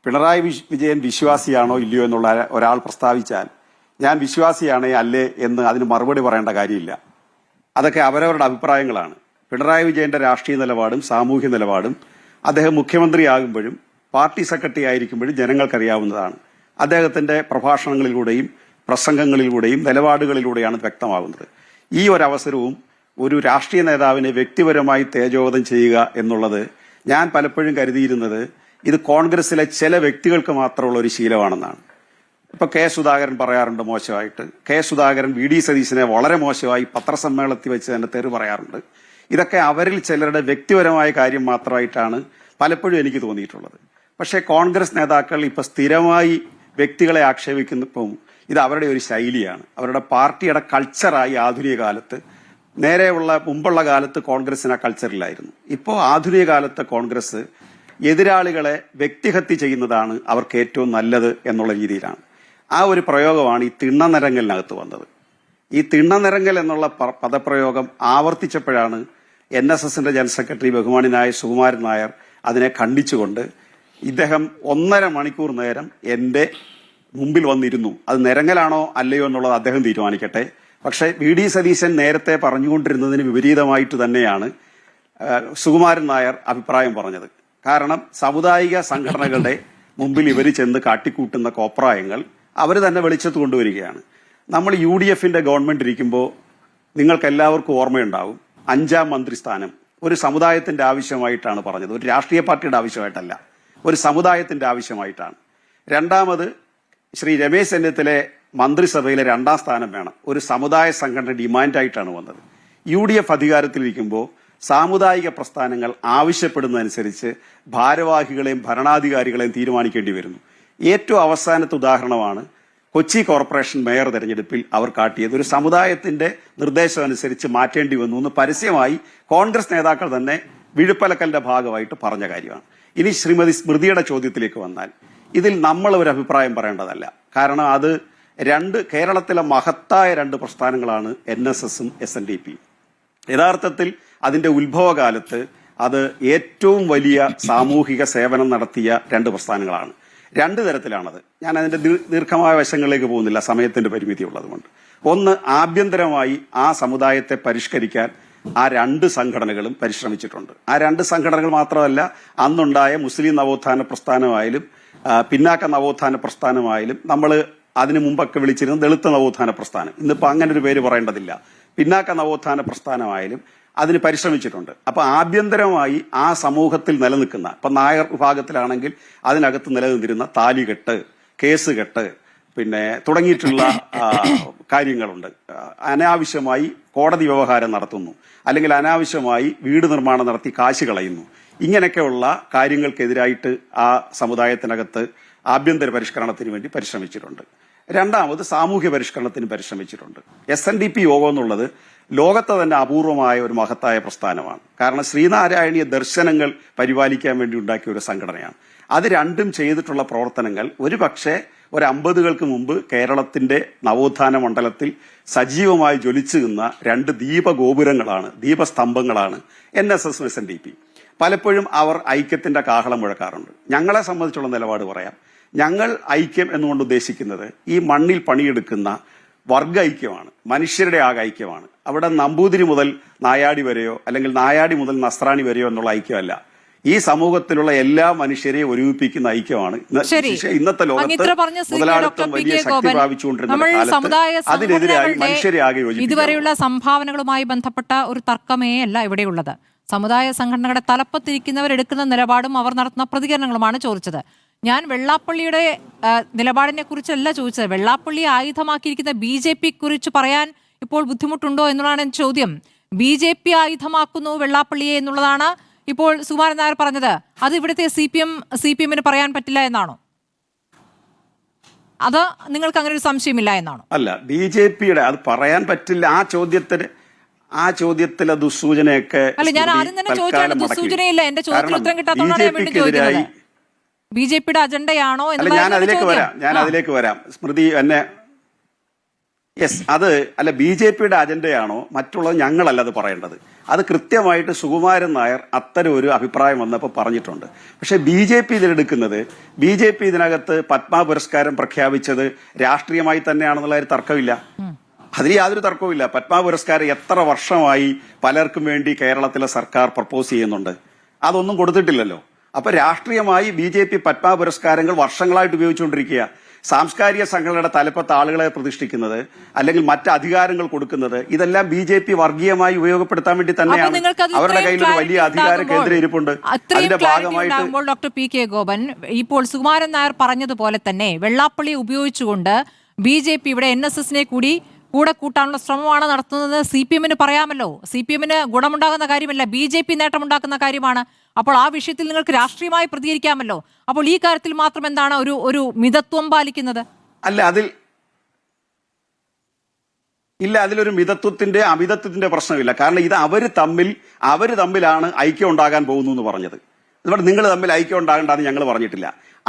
പിണറായി വിജയൻ വിശ്വാസിയാണോ ഇല്ലയോ എന്നുള്ള ഒരാൾ പ്രസ്താവിച്ചാൽ ഞാൻ വിശ്വാസിയാണേ അല്ലേ എന്ന് അതിന് മറുപടി പറയേണ്ട കാര്യമില്ല. അതൊക്കെ അവരവരുടെ അഭിപ്രായങ്ങളാണ്. പിണറായി വിജയന്റെ രാഷ്ട്രീയ നിലപാടും സാമൂഹ്യ നിലപാടും അദ്ദേഹം മുഖ്യമന്ത്രിയാകുമ്പോഴും പാർട്ടി സെക്രട്ടറി ആയിരിക്കുമ്പോഴും ജനങ്ങൾക്കറിയാവുന്നതാണ്. അദ്ദേഹത്തിന്റെ പ്രഭാഷണങ്ങളിലൂടെയും പ്രസംഗങ്ങളിലൂടെയും നിലപാടുകളിലൂടെയാണ് വ്യക്തമാകുന്നത്. ഈ ഒരവസരവും ഒരു രാഷ്ട്രീയ നേതാവിനെ വ്യക്തിപരമായി തേജോവധം ചെയ്യുക എന്നുള്ളത് ഞാൻ പലപ്പോഴും കരുതിയിരുന്നത് ഇത് കോൺഗ്രസിലെ ചില വ്യക്തികൾക്ക് മാത്രമുള്ള ഒരു ശീലമാണെന്നാണ്. ഇപ്പൊ കെ സുധാകരൻ പറയാറുണ്ട് മോശമായിട്ട്, കെ സുധാകരൻ വി ഡി സതീശനെ വളരെ മോശമായി പത്രസമ്മേളനത്തിൽ വെച്ച് തന്നെ തെറി പറയാറുണ്ട്. ഇതൊക്കെ അവരിൽ ചിലരുടെ വ്യക്തിപരമായ കാര്യം മാത്രമായിട്ടാണ് പലപ്പോഴും എനിക്ക് തോന്നിയിട്ടുള്ളത്. പക്ഷേ കോൺഗ്രസ് നേതാക്കൾ ഇപ്പൊ സ്ഥിരമായി വ്യക്തികളെ ആക്ഷേപിക്കുന്നപ്പം ഇത് അവരുടെ ഒരു ശൈലിയാണ്, അവരുടെ പാർട്ടിയുടെ കൾച്ചറായി. ആധുനിക കാലത്ത് മുമ്പുള്ള കാലത്ത് കോൺഗ്രസിന് ആ കൾച്ചറിലായിരുന്നു. ഇപ്പോൾ ആധുനിക കാലത്തെ കോൺഗ്രസ് എതിരാളികളെ വ്യക്തിഹത്യ ചെയ്യുന്നതാണ് അവർക്ക് ഏറ്റവും നല്ലത് എന്നുള്ള രീതിയിലാണ്. ആ ഒരു പ്രയോഗമാണ് ഈ തിണ്ണനിരങ്ങലിനകത്ത് വന്നത്. ഈ തിണ്ണനിരങ്ങൽ എന്നുള്ള പദപ്രയോഗം ആവർത്തിച്ചപ്പോഴാണ് NSSന്റെ ജനറൽ സെക്രട്ടറി ബഹുമാനായ സുകുമാരൻ നായർ അതിനെ ഖണ്ഡിച്ചുകൊണ്ട് ഇദ്ദേഹം 1.5 മണിക്കൂർ നേരം എന്റെ മുമ്പിൽ വന്നിരുന്നു. അത് നിരങ്ങലാണോ അല്ലയോ എന്നുള്ളത് അദ്ദേഹം തീരുമാനിക്കട്ടെ. പക്ഷെ വി ഡി സതീശൻ നേരത്തെ പറഞ്ഞുകൊണ്ടിരുന്നതിന് വിപരീതമായിട്ട് തന്നെയാണ് സുകുമാരൻ നായർ അഭിപ്രായം പറഞ്ഞത്. കാരണം സാമുദായിക സംഘടനകളുടെ മുമ്പിൽ ഇവർ ചെന്ന് കാട്ടിക്കൂട്ടുന്ന കോപ്രായങ്ങൾ അവർ തന്നെ വെളിച്ചത്ത് കൊണ്ടുവരികയാണ്. നമ്മൾ UDFന്റെ ഗവൺമെന്റ് ഇരിക്കുമ്പോൾ നിങ്ങൾക്ക് എല്ലാവർക്കും ഓർമ്മയുണ്ടാവും, 5ാം മന്ത്രിസ്ഥാനം ഒരു സമുദായത്തിന്റെ ആവശ്യമായിട്ടാണ് പറഞ്ഞത്, ഒരു രാഷ്ട്രീയ പാർട്ടിയുടെ ആവശ്യമായിട്ടല്ല, ഒരു സമുദായത്തിന്റെ ആവശ്യമായിട്ടാണ്. രണ്ടാമത് ശ്രീ രമേശ് ചെന്നിത്തല മന്ത്രിസഭയിലെ 2ാം സ്ഥാനം വേണം, ഒരു സമുദായ സംഘടന ഡിമാൻഡായിട്ടാണ് വന്നത്. UDF അധികാരത്തിലിരിക്കുമ്പോൾ സാമുദായിക പ്രസ്ഥാനങ്ങൾ ആവശ്യപ്പെടുന്നതനുസരിച്ച് ഭാരവാഹികളെയും ഭരണാധികാരികളെയും തീരുമാനിക്കേണ്ടി വരുന്നു. ഏറ്റവും അവസാനത്തെ ഉദാഹരണമാണ് കൊച്ചി കോർപ്പറേഷൻ മേയർ തെരഞ്ഞെടുപ്പിൽ അവർ കാട്ടിയത്. ഒരു സമുദായത്തിന്റെ നിർദ്ദേശം അനുസരിച്ച് മാറ്റേണ്ടി വന്നു എന്ന് പരസ്യമായി കോൺഗ്രസ് നേതാക്കൾ തന്നെ വിഴുപ്പലക്കലിന്റെ ഭാഗമായിട്ട് പറഞ്ഞ കാര്യമാണ്. ഇനി ശ്രീമതി സ്മൃതിയുടെ ചോദ്യത്തിലേക്ക് വന്നാൽ, ഇതിൽ നമ്മൾ ഒരു അഭിപ്രായം പറയേണ്ടതല്ല. കാരണം അത് കേരളത്തിലെ മഹത്തായ 2 പ്രസ്ഥാനങ്ങളാണ് NSSഉം SNDPയും. യഥാർത്ഥത്തിൽ അതിന്റെ ഉത്ഭവകാലത്ത് അത് ഏറ്റവും വലിയ സാമൂഹിക സേവനം നടത്തിയ 2 പ്രസ്ഥാനങ്ങളാണ്. 2 തരത്തിലാണത്. ഞാൻ അതിന്റെ ദീർഘമായ വശങ്ങളിലേക്ക് പോകുന്നില്ല, സമയത്തിന്റെ പരിമിതി ഉള്ളതുകൊണ്ട്. ഒന്ന്, ആഭ്യന്തരമായി ആ സമുദായത്തെ പരിഷ്കരിക്കാൻ ആ 2 സംഘടനകളും പരിശ്രമിച്ചിട്ടുണ്ട്. ആ 2 സംഘടനകൾ മാത്രമല്ല, അന്നുണ്ടായ മുസ്ലിം നവോത്ഥാന പ്രസ്ഥാനമായാലും പിന്നാക്ക നവോത്ഥാന പ്രസ്ഥാനമായാലും നമ്മൾ അതിനു മുമ്പൊക്കെ വിളിച്ചിരുന്ന ദളിത് നവോത്ഥാന പ്രസ്ഥാനം, ഇന്നിപ്പോ അങ്ങനെ ഒരു പേര് പറയേണ്ടതില്ല, പിന്നാക്ക നവോത്ഥാന പ്രസ്ഥാനമായാലും അതിന് പരിശ്രമിച്ചിട്ടുണ്ട്. അപ്പൊ ആഭ്യന്തരമായി ആ സമൂഹത്തിൽ നിലനിൽക്കുന്ന, ഇപ്പൊ നായർ വിഭാഗത്തിലാണെങ്കിൽ അതിനകത്ത് നിലനിന്നിരുന്ന താലികെട്ട്, കേസുകെട്ട്, പിന്നെ തുടങ്ങിയിട്ടുള്ള കാര്യങ്ങളുണ്ട്. അനാവശ്യമായി കോടതി വ്യവഹാരം നടത്തുന്നു, അല്ലെങ്കിൽ അനാവശ്യമായി വീട് നിർമ്മാണം നടത്തി കാശ് കളയുന്നു. ഇങ്ങനെയൊക്കെയുള്ള കാര്യങ്ങൾക്കെതിരായിട്ട് ആ സമുദായത്തിനകത്ത് ആഭ്യന്തര പരിഷ്കരണത്തിന് വേണ്ടി പരിശ്രമിച്ചിട്ടുണ്ട്. രണ്ടാമത് സാമൂഹ്യ പരിഷ്കരണത്തിന് പരിശ്രമിച്ചിട്ടുണ്ട്. SNDP യോഗം എന്നുള്ളത് ലോകത്തെ തന്നെ അപൂർവമായ ഒരു മഹത്തായ പ്രസ്ഥാനമാണ്. കാരണം ശ്രീനാരായണീയ ദർശനങ്ങൾ പരിപാലിക്കാൻ വേണ്ടി ഉണ്ടാക്കിയ ഒരു സംഘടനയാണ്. അത് രണ്ടും ചെയ്തിട്ടുള്ള പ്രവർത്തനങ്ങൾ ഒരുപക്ഷെ ഒരു 50കൾക്ക് മുമ്പ് കേരളത്തിന്റെ നവോത്ഥാന മണ്ഡലത്തിൽ സജീവമായി ജ്വലിച്ചു നിന്ന 2 ദീപഗോപുരങ്ങളാണ്, ദീപസ്തംഭങ്ങളാണ് NSS SNDP. പലപ്പോഴും അവർ ഐക്യത്തിന്റെ കാഹളം മുഴക്കാറുണ്ട്. ഞങ്ങളെ സംബന്ധിച്ചുള്ള നിലപാട് പറയാം. ഞങ്ങൾ ഐക്യം എന്നുകൊണ്ട് ഉദ്ദേശിക്കുന്നത് ഈ മണ്ണിൽ പണിയെടുക്കുന്ന വർഗ ഐക്യമാണ്, മനുഷ്യരുടെ ആകെ ഐക്യമാണ്. അവിടെ നമ്പൂതിരി മുതൽ നായാടി വരെയോ അല്ലെങ്കിൽ നായാടി മുതൽ നസ്രാണി വരെയോ എന്നുള്ള ഐക്യമല്ല. ഈ സമൂഹത്തിലുള്ള എല്ലാ മനുഷ്യരെയും ഒരുമിപ്പിക്കുന്ന ഐക്യമാണ്. ഇന്നത്തെ ലോകത്ത് മുതലാളിത്തം വലിയ ശക്തി പ്രാപിച്ചുകൊണ്ടിരുന്ന കാലത്ത് അതിനെതിരായി മനുഷ്യരെ ആകെ യോജിപ്പിക്കുക. ഇതുവരെയുള്ള സംഭാവനകളുമായി ബന്ധപ്പെട്ട ഒരു തർക്കമേ അല്ല ഇവിടെയുള്ളത്. സമുദായ സംഘടനകളുടെ തലപ്പത്തിരിക്കുന്നവരെടുക്കുന്ന നിലപാടും അവർ നടത്തുന്ന പ്രതികരണങ്ങളുമാണ് ചോദിച്ചത്. ഞാൻ വെള്ളാപ്പള്ളിയുടെ നിലപാടിനെ കുറിച്ചല്ല ചോദിച്ചത്. വെള്ളാപ്പള്ളിയെ ആയുധമാക്കിയിരിക്കുന്ന BJP കുറിച്ച് പറയാൻ ഇപ്പോൾ ബുദ്ധിമുട്ടുണ്ടോ എന്നുള്ളതാണ് എന്റെ ചോദ്യം. BJP ആയുധമാക്കുന്നു വെള്ളാപ്പള്ളിയെ എന്നുള്ളതാണ് ഇപ്പോൾ സുകുമാരൻ നായർ പറഞ്ഞത്. അത് ഇവിടുത്തെ CPM പറയാൻ പറ്റില്ല എന്നാണോ? അത് നിങ്ങൾക്ക് അങ്ങനെ ഒരു സംശയമില്ല എന്നാണോ? അല്ല, BJPയുടെ അത് പറയാൻ പറ്റില്ല. ആ ചോദ്യത്തിലെ ദുസ്സൂചനയൊക്കെ അല്ല, ഞാൻ ആദ്യം തന്നെ ചോദിച്ചാണ് ദുസ്സൂചനയില്ല. എന്റെ ചോദ്യത്തിന് ഉത്തരം കിട്ടാത്തതുകൊണ്ടാണ് ഞാൻ വീണ്ടും ചോദിക്കുന്നത്. BJPയുടെ അജണ്ടയാണോ? ഞാൻ അതിലേക്ക് വരാം സ്മൃതി എന്നെ. അത് അല്ല, BJPയുടെ അജണ്ടയാണോ മറ്റുള്ളത് ഞങ്ങളല്ല അത് പറയേണ്ടത്. അത് കൃത്യമായിട്ട് സുകുമാരൻ നായർ അത്തരം ഒരു അഭിപ്രായം വന്നപ്പോൾ പറഞ്ഞിട്ടുണ്ട്. പക്ഷെ BJP ഇതിലെടുക്കുന്നത്, BJP ഇതിനകത്ത് പത്മ പുരസ്കാരം പ്രഖ്യാപിച്ചത് രാഷ്ട്രീയമായി തന്നെയാണെന്നുള്ള ഒരു തർക്കമില്ല. അതിൽ യാതൊരു തർക്കവുമില്ല. പത്മ പുരസ്കാരം എത്ര വർഷമായി പലർക്കും വേണ്ടി കേരളത്തിലെ സർക്കാർ പ്രപ്പോസ് ചെയ്യുന്നുണ്ട്. അതൊന്നും കൊടുത്തിട്ടില്ലല്ലോ. അപ്പൊ രാഷ്ട്രീയമായി BJP പത്മ പുരസ്കാരങ്ങൾ വർഷങ്ങളായിട്ട് ഉപയോഗിച്ചുകൊണ്ടിരിക്കുക. സാംസ്കാരിക സംഘടനയുടെ തലപ്പത്ത് ആളുകളെ പ്രതിഷ്ഠിക്കുന്നത് അല്ലെങ്കിൽ മറ്റ് അധികാരങ്ങൾ കൊടുക്കുന്നത് ഇതെല്ലാം BJP വർഗീയമായി ഉപയോഗപ്പെടുത്താൻ വേണ്ടി തന്നെയാണ്. അവരുടെ കയ്യിൽ ഒരു വലിയ അധികാര കേന്ദ്രം ഇരിപ്പുണ്ട്. അതിന്റെ ഭാഗമായിട്ട് ഡോക്ടർ PK ഗോപൻ, ഇപ്പോൾ സുകുമാരൻ നായർ പറഞ്ഞതുപോലെ തന്നെ വെള്ളാപ്പള്ളി ഉപയോഗിച്ചുകൊണ്ട് BJP ഇവിടെ NSSനെ കൂടെ കൂട്ടാനുള്ള ശ്രമമാണ് നടത്തുന്നത്. CPM-ന് പറയാമല്ലോ, CPM-ന് ഗുണമുണ്ടാകുന്ന കാര്യമല്ല, BJP നേട്ടമുണ്ടാക്കുന്ന കാര്യമാണ്. അപ്പോൾ ആ വിഷയത്തിൽ നിങ്ങൾക്ക് രാഷ്ട്രീയമായി പ്രതികരിക്കാമല്ലോ. അപ്പോൾ ഈ കാര്യത്തിൽ മാത്രം എന്താണ് ഒരു മിതത്വം പാലിക്കുന്നത്? അതിലൊരു മിതത്വത്തിന്റെ അമിതത്വത്തിന്റെ പ്രശ്നമില്ല. കാരണം ഇത് അവര് തമ്മിലാണ് ഐക്യം ഉണ്ടാകാൻ പോകുന്നു എന്ന് പറഞ്ഞത്. ഇവിടെ നിങ്ങൾ തമ്മിൽ ഐക്യം ഉണ്ടാകണ്ടെന്ന് ഞങ്ങൾ പറഞ്ഞിട്ടില്ല.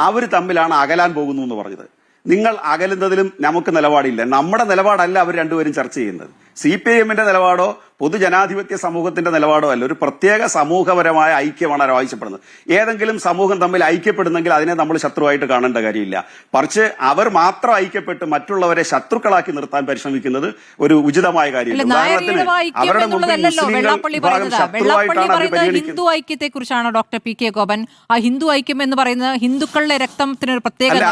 അവര് തമ്മിലാണ് അകലാൻ പോകുന്നു എന്ന് പറഞ്ഞത്. നിങ്ങൾ അകലുന്നതിലും നമുക്ക് നിലപാടില്ല. നമ്മുടെ നിലപാടല്ല അവർ രണ്ടുപേരും ചർച്ച ചെയ്യുന്നത്. CPIM-ന്റെ നിലപാടോ പൊതുജനാധിപത്യ സമൂഹത്തിന്റെ നിലപാടോ അല്ല. ഒരു പ്രത്യേക സമൂഹപരമായ ഐക്യമാണ് അവർ ആവശ്യപ്പെടുന്നത്. ഏതെങ്കിലും സമൂഹം തമ്മിൽ ഐക്യപ്പെടുന്നെങ്കിൽ അതിനെ നമ്മൾ ശത്രുവായിട്ട് കാണേണ്ട കാര്യമില്ല. മറിച്ച് അവർ മാത്രം ഐക്യപ്പെട്ട് മറ്റുള്ളവരെ ശത്രുക്കളാക്കി നിർത്താൻ പരിശ്രമിക്കുന്നത് ഒരു ഉചിതമായ കാര്യമില്ല. ഉദാഹരണത്തിന് അവരുടെ മുമ്പിൽ ശത്രുവായിട്ടാണ് അവർ പരിഗണിക്കുന്നത്. ഹിന്ദു ഐക്യത്തെ കുറിച്ചാണ് ഡോക്ടർ PK ഗോപൻ. ആ ഹിന്ദു ഐക്യം എന്ന് പറയുന്നത് ഹിന്ദുക്കളുടെ രക്തത്തിനൊരു പ്രത്യേകത,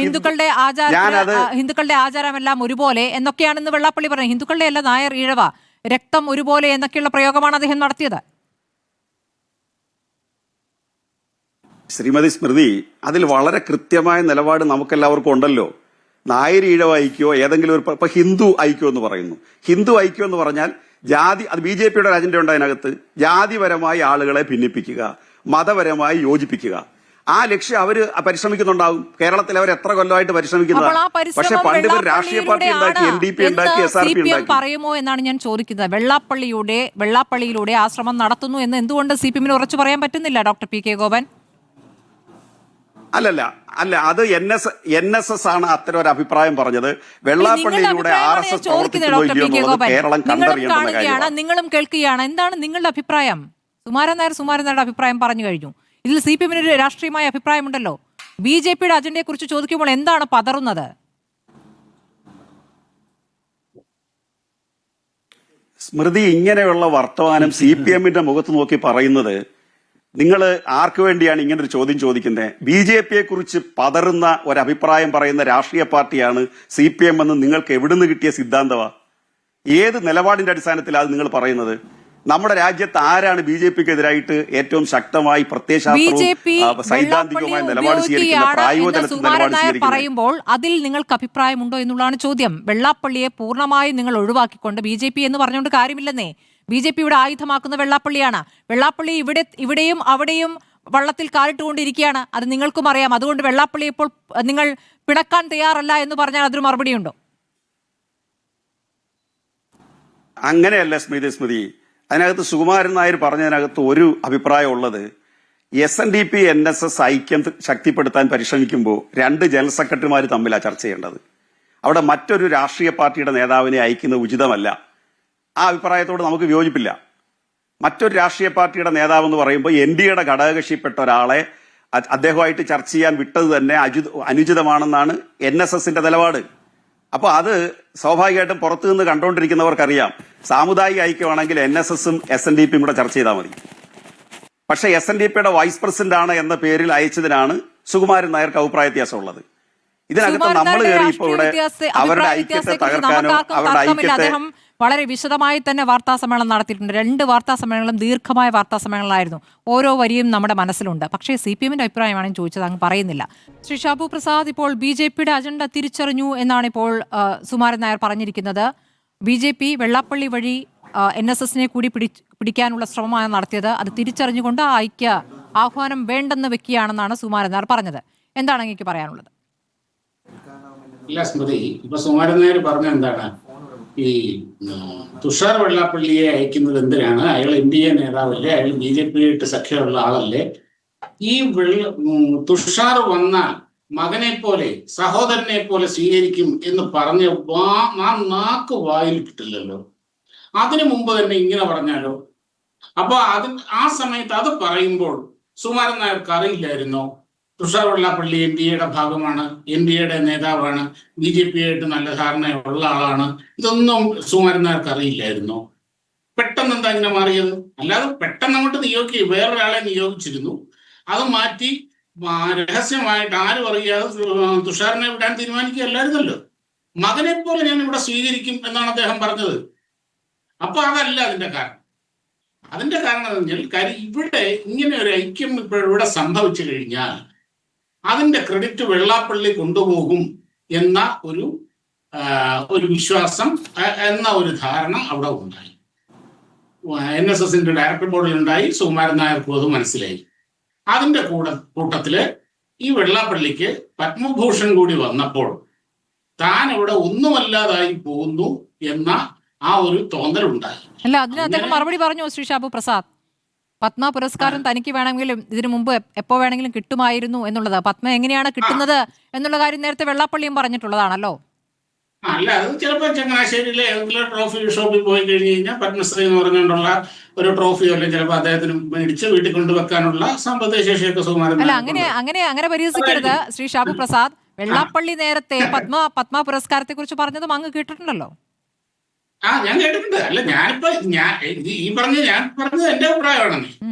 ഹിന്ദുക്കളുടെ ആചാരമെല്ലാം ഒരുപോലെ എന്നൊക്കെയാണെന്ന് വെള്ളാപ്പള്ളി പറയുന്നത്. ഹിന്ദുക്കളുടെ അല്ല, നായർ, ഈഴവ രക്തം ഒരുപോലെ എന്നൊക്കെയുള്ള പ്രയോഗമാണ് അദ്ദേഹം നടത്തിയത്. ശ്രീമതി സ്മൃതി, അതിൽ വളരെ കൃത്യമായ നിലപാട് നമുക്കെല്ലാവർക്കും ഉണ്ടല്ലോ. നായർ ഈഴവ ഐക്യോ ഏതെങ്കിലും ഇപ്പൊ ഹിന്ദു ഐക്യം എന്ന് പറയുന്നു. ഹിന്ദു ഐക്യം എന്ന് പറഞ്ഞാൽ ജാതി, അത് BJP-യുടെ ഒരു അജണ്ട ഉണ്ട്. അതിനകത്ത് ജാതിപരമായി ആളുകളെ ഭിന്നിപ്പിക്കുക, മതപരമായി യോജിപ്പിക്കുക. ആ ലക്ഷ്യം അവര് പരിശ്രമിക്കുന്നുണ്ടാവും. കേരളത്തിൽ അവർ എത്ര കൊല്ലമായിട്ട് പരിശ്രമിക്കുന്നതാണ്. പക്ഷെ പണ്ട് ഇവർ രാഷ്ട്രീയ പാർട്ടി ഉണ്ടാക്കി, NDP ഉണ്ടാക്കി, SRP ഉണ്ടാക്കി. പറയുമോ എന്നാണ് ഞാൻ ചോദിക്കുന്നത്. വെള്ളാപ്പള്ളിയിലൂടെ ആ ശ്രമം നടത്തുന്നു എന്ന് എന്തുകൊണ്ട് CPM-ന് ഉറച്ചു പറയാൻ പറ്റുന്നില്ല ഡോക്ടർ PK ഗോപൻ? അല്ല, അത് NSS ആണ് അത്തരം ഒരു അഭിപ്രായം പറഞ്ഞത്. വെള്ളാപ്പള്ളിയിലൂടെ RSS പ്രവർത്തിക്കുന്നോ ഇല്ലയോ എന്നുള്ളത് കേരളം കണ്ടറിയേണ്ട കാര്യമാണ്. നിങ്ങളും കേൾക്കുകയാണ്. എന്താണ് നിങ്ങളുടെ അഭിപ്രായം? സുകുമാരൻ നായരുടെ അഭിപ്രായം പറഞ്ഞു കഴിഞ്ഞു. ഇതിൽ CPM-ന് ഒരു രാഷ്ട്രീയമായ അഭിപ്രായമുണ്ടല്ലോ. BJP-യുടെ അജണ്ടയെ കുറിച്ച് ചോദിക്കുമ്പോൾ എന്താണ് പതറുന്നത്? സ്മൃതി, ഇങ്ങനെയുള്ള വർത്തമാനം CPM-ന്റെ മുഖത്ത് നോക്കി പറയുന്നത് നിങ്ങൾ ആർക്കു വേണ്ടിയാണ് ഇങ്ങനെ ഒരു ചോദ്യം ചോദിക്കുന്നത്? BJP-യെ കുറിച്ച് പതറുന്ന ഒരഭിപ്രായം പറയുന്ന രാഷ്ട്രീയ പാർട്ടിയാണ് CPM എന്ന് നിങ്ങൾക്ക് എവിടുന്ന് കിട്ടിയ സിദ്ധാന്തമാ? ഏത് നിലപാടിന്റെ അടിസ്ഥാനത്തിലാണ് നിങ്ങൾ പറയുന്നത്? നമ്മുടെ രാജ്യത്ത് ആരാണ് BJP-ക്കെതിരായിട്ട് ഏറ്റവും ശക്തമായി പ്രത്യയശാസ്ത്രവും സൈദ്ധാന്തികവുമായ നിലപാട് സ്വീകരിക്കുന്ന, പ്രായോഗികതലത്തിൽ നിലപാട് സ്വീകരിക്കുന്നത്? പറയുമ്പോൾ അതിൽ നിങ്ങൾക്ക് അഭിപ്രായമുണ്ടോ എന്നുള്ളതാണ് ചോദ്യം. വെള്ളാപ്പള്ളിയെ പൂർണ്ണമായും നിങ്ങൾ ഒഴിവാക്കിക്കൊണ്ട് BJP എന്ന് പറഞ്ഞുകൊണ്ട് കാര്യമില്ലെന്നേ. BJP ഇവിടെ ആയുധമാക്കുന്ന വെള്ളാപ്പള്ളിയാണ്. വെള്ളാപ്പള്ളി ഇവിടെയും അവിടെയും വള്ളത്തിൽ കാലിട്ടുകൊണ്ടിരിക്കുകയാണ്. അത് നിങ്ങൾക്കും അറിയാം. അതുകൊണ്ട് വെള്ളാപ്പള്ളി ഇപ്പോൾ നിങ്ങൾ പിണക്കാൻ തയ്യാറല്ല എന്ന് പറഞ്ഞാൽ അതൊരു മറുപടിയുണ്ടോ? അങ്ങനെയല്ല സ്മൃതി. അതിനകത്ത് സുകുമാരൻ നായർ പറഞ്ഞതിനകത്ത് ഒരു അഭിപ്രായം ഉള്ളത്, SNDP NSS ഐക്യം ശക്തിപ്പെടുത്താൻ പരിശ്രമിക്കുമ്പോൾ രണ്ട് ജനറൽ സെക്രട്ടറിമാർ തമ്മിലാണ് ചർച്ച ചെയ്യേണ്ടത്. അവിടെ മറ്റൊരു രാഷ്ട്രീയ പാർട്ടിയുടെ നേതാവിനെ അയക്കുന്നത് ഉചിതമല്ല. ആ അഭിപ്രായത്തോട് നമുക്ക് വിയോജിപ്പില്ല. മറ്റൊരു രാഷ്ട്രീയ പാർട്ടിയുടെ നേതാവ് എന്ന് പറയുമ്പോൾ NDAയുടെ ഘടകകക്ഷിപ്പെട്ട ഒരാളെ അദ്ദേഹമായിട്ട് ചർച്ച ചെയ്യാൻ വിട്ടത് തന്നെ അനുചിതമാണെന്നാണ് NSSന്റെ നിലപാട്. അപ്പൊ അത് സ്വാഭാവികമായിട്ടും പുറത്തു നിന്ന് കണ്ടുകൊണ്ടിരിക്കുന്നവർക്കറിയാം. സാമുദായിക ഐക്യമാണെങ്കിൽ NSS-ഉം SNDP-യും കൂടെ ചർച്ച ചെയ്താൽ മതി. പക്ഷെ SNDP-യുടെ വൈസ് പ്രസിഡന്റ് ആണ് എന്ന പേരിൽ അയച്ചതിനാണ് സുകുമാരൻ നായർക്ക് അഭിപ്രായ വ്യത്യാസം ഉള്ളത്. ഇതിനകത്ത് നമ്മൾ കയറി ഇപ്പോൾ ഇവിടെ അവരുടെ ഐക്യത്തെ തകർക്കാനോ അവരുടെ ഐക്യത്തെ വളരെ വിശദമായി തന്നെ വാർത്താ സമ്മേളനം നടത്തിയിട്ടുണ്ട്. 2 വാർത്താ സമ്മേളനങ്ങളും ദീർഘമായ വാർത്താ സമ്മേളനങ്ങളായിരുന്നു. ഓരോ വരിയും നമ്മുടെ മനസ്സിലുണ്ട്. പക്ഷേ CPM-ന്റെ അഭിപ്രായമാണ് ചോദിച്ചത്, അങ്ങ് പറയുന്നില്ല. ശ്രീ ഷാബു പ്രസാദ്, ഇപ്പോൾ BJP-യുടെ അജണ്ട തിരിച്ചറിഞ്ഞു എന്നാണ് ഇപ്പോൾ സുകുമാരൻ നായർ പറഞ്ഞിരിക്കുന്നത്. BJP വെള്ളാപ്പള്ളി വഴി NSS-നെ കൂടി പിടിക്കാനുള്ള ശ്രമമാണ് നടത്തിയത്. അത് തിരിച്ചറിഞ്ഞുകൊണ്ട് ആ ഐക്യ ആഹ്വാനം വേണ്ടെന്ന് വെക്കുകയാണെന്നാണ് സുകുമാരൻ നായർ പറഞ്ഞത്. എന്താണ് അങ്ങേക്ക് പറയാനുള്ളത്? ഇല്ല സ്മൃതി, ഇപ്പൊ സുകുമാരൻ നായർ പറഞ്ഞ എന്താണ്, ഈ തുഷാർ വെള്ളാപ്പള്ളിയെ അയക്കുന്നത് എന്തിനാണ്? അയാൾ NDA നേതാവല്ലേ? അയാൾ BJP-യായിട്ട് സഖ്യമുള്ള ആളല്ലേ? ഈ തുഷാർ വന്നാൽ മകനെ പോലെ സഹോദരനെ പോലെ സ്വീകരിക്കും എന്ന് പറഞ്ഞ നാക്ക് വായിൽ കിട്ടില്ലല്ലോ. അതിനു മുമ്പ് തന്നെ ഇങ്ങനെ പറഞ്ഞാലോ? അപ്പൊ ആ സമയത്ത് അത് പറയുമ്പോൾ സുകുമാരൻ നായർക്ക് അറിയില്ലായിരുന്നോ തുഷാർ വെള്ളാപ്പള്ളി NDAയുടെ ഭാഗമാണ്, NDAയുടെ നേതാവാണ്, BJP-ആയിട്ട് നല്ല ധാരണയുള്ള ആളാണ്? ഇതൊന്നും സുകുമാരൻ നായർക്ക് അറിയില്ലായിരുന്നോ? പെട്ടെന്ന് എന്താ ഇങ്ങനെ മാറിയത്? അല്ലാതെ പെട്ടെന്ന് അങ്ങോട്ട് വേറൊരാളെ നിയോഗിച്ചിരുന്നു. അത് മാറ്റി രഹസ്യമായിട്ട് ആരും അറിയാതെ തുഷാറിനെ വിടാൻ തീരുമാനിക്കുകയല്ലായിരുന്നല്ലോ. മകനെ പോലെ ഞാൻ ഇവിടെ സ്വീകരിക്കും എന്നാണ് അദ്ദേഹം പറഞ്ഞത്. അപ്പൊ അതല്ല അതിന്റെ കാരണം. അതിന്റെ കാരണം എന്ന് പറഞ്ഞാൽ കാര്യം ഇവിടെ ഇങ്ങനെ ഒരു ഐക്യം ഇവിടെ സംഭവിച്ചു കഴിഞ്ഞാൽ അതിന്റെ ക്രെഡിറ്റ് വെള്ളാപ്പള്ളി കൊണ്ടുപോകും എന്ന ഒരു വിശ്വാസം എന്ന ഒരു ധാരണ അവിടെ ഉണ്ടായി. NSSന്റെ ഡയറക്ടർ ബോർഡിൽ ഉണ്ടായി. സുകുമാരൻ നായർക്കും അത് മനസ്സിലായി. അതിന്റെ കൂട്ടത്തില് ഈ വെള്ളാപ്പള്ളിക്ക് പത്മഭൂഷൺ കൂടി വന്നപ്പോൾ താൻ ഇവിടെ ഒന്നുമല്ലാതായി പോകുന്നു എന്ന ആ ഒരു തോന്നലുണ്ടായി. അല്ല, അതിന് അദ്ദേഹം മറുപടി പറഞ്ഞു ശ്രീ ഷാബു പ്രസാദ്. പത്മ പുരസ്കാരം തനിക്ക് വേണമെങ്കിലും ഇതിനു മുമ്പ് എപ്പോ വേണമെങ്കിലും കിട്ടുമായിരുന്നു എന്നുള്ളത്. പത്മ എങ്ങനെയാണ് കിട്ടുന്നത് എന്നുള്ള കാര്യം നേരത്തെ വെള്ളാപ്പള്ളിയും പറഞ്ഞിട്ടുള്ളതാണല്ലോ. അല്ല, അത് ചിലപ്പോൾ ചങ്ങനാശ്ശേരിയിലെ ഏതെങ്കിലും ട്രോഫി ഷോപ്പിൽ പോയി കഴിഞ്ഞ് കഴിഞ്ഞാൽ പത്മശ്രീ എന്ന് പറഞ്ഞുകൊണ്ടുള്ള ഒരു ട്രോഫി അല്ലെങ്കിൽ ചിലപ്പോൾ അദ്ദേഹത്തിന് മേടിച്ച് വീട്ടിൽ കൊണ്ടുവെക്കാനുള്ള സാമ്പത്തിക ശേഷിയൊക്കെ സുകുമാരൻ. അല്ല, അങ്ങനെ പരിഹസിക്കരുത് ശ്രീ ഷാബു പ്രസാദ്. വെള്ളാപ്പള്ളി നേരത്തെ പത്മ പുരസ്കാരത്തെ കുറിച്ച് പറഞ്ഞതും അങ്ങ് കേട്ടിട്ടുണ്ടല്ലോ. ഞാൻ കേട്ടിട്ടുണ്ട്. അല്ല, ഞാൻ പറഞ്ഞത് എന്റെ അഭിപ്രായമാണ്.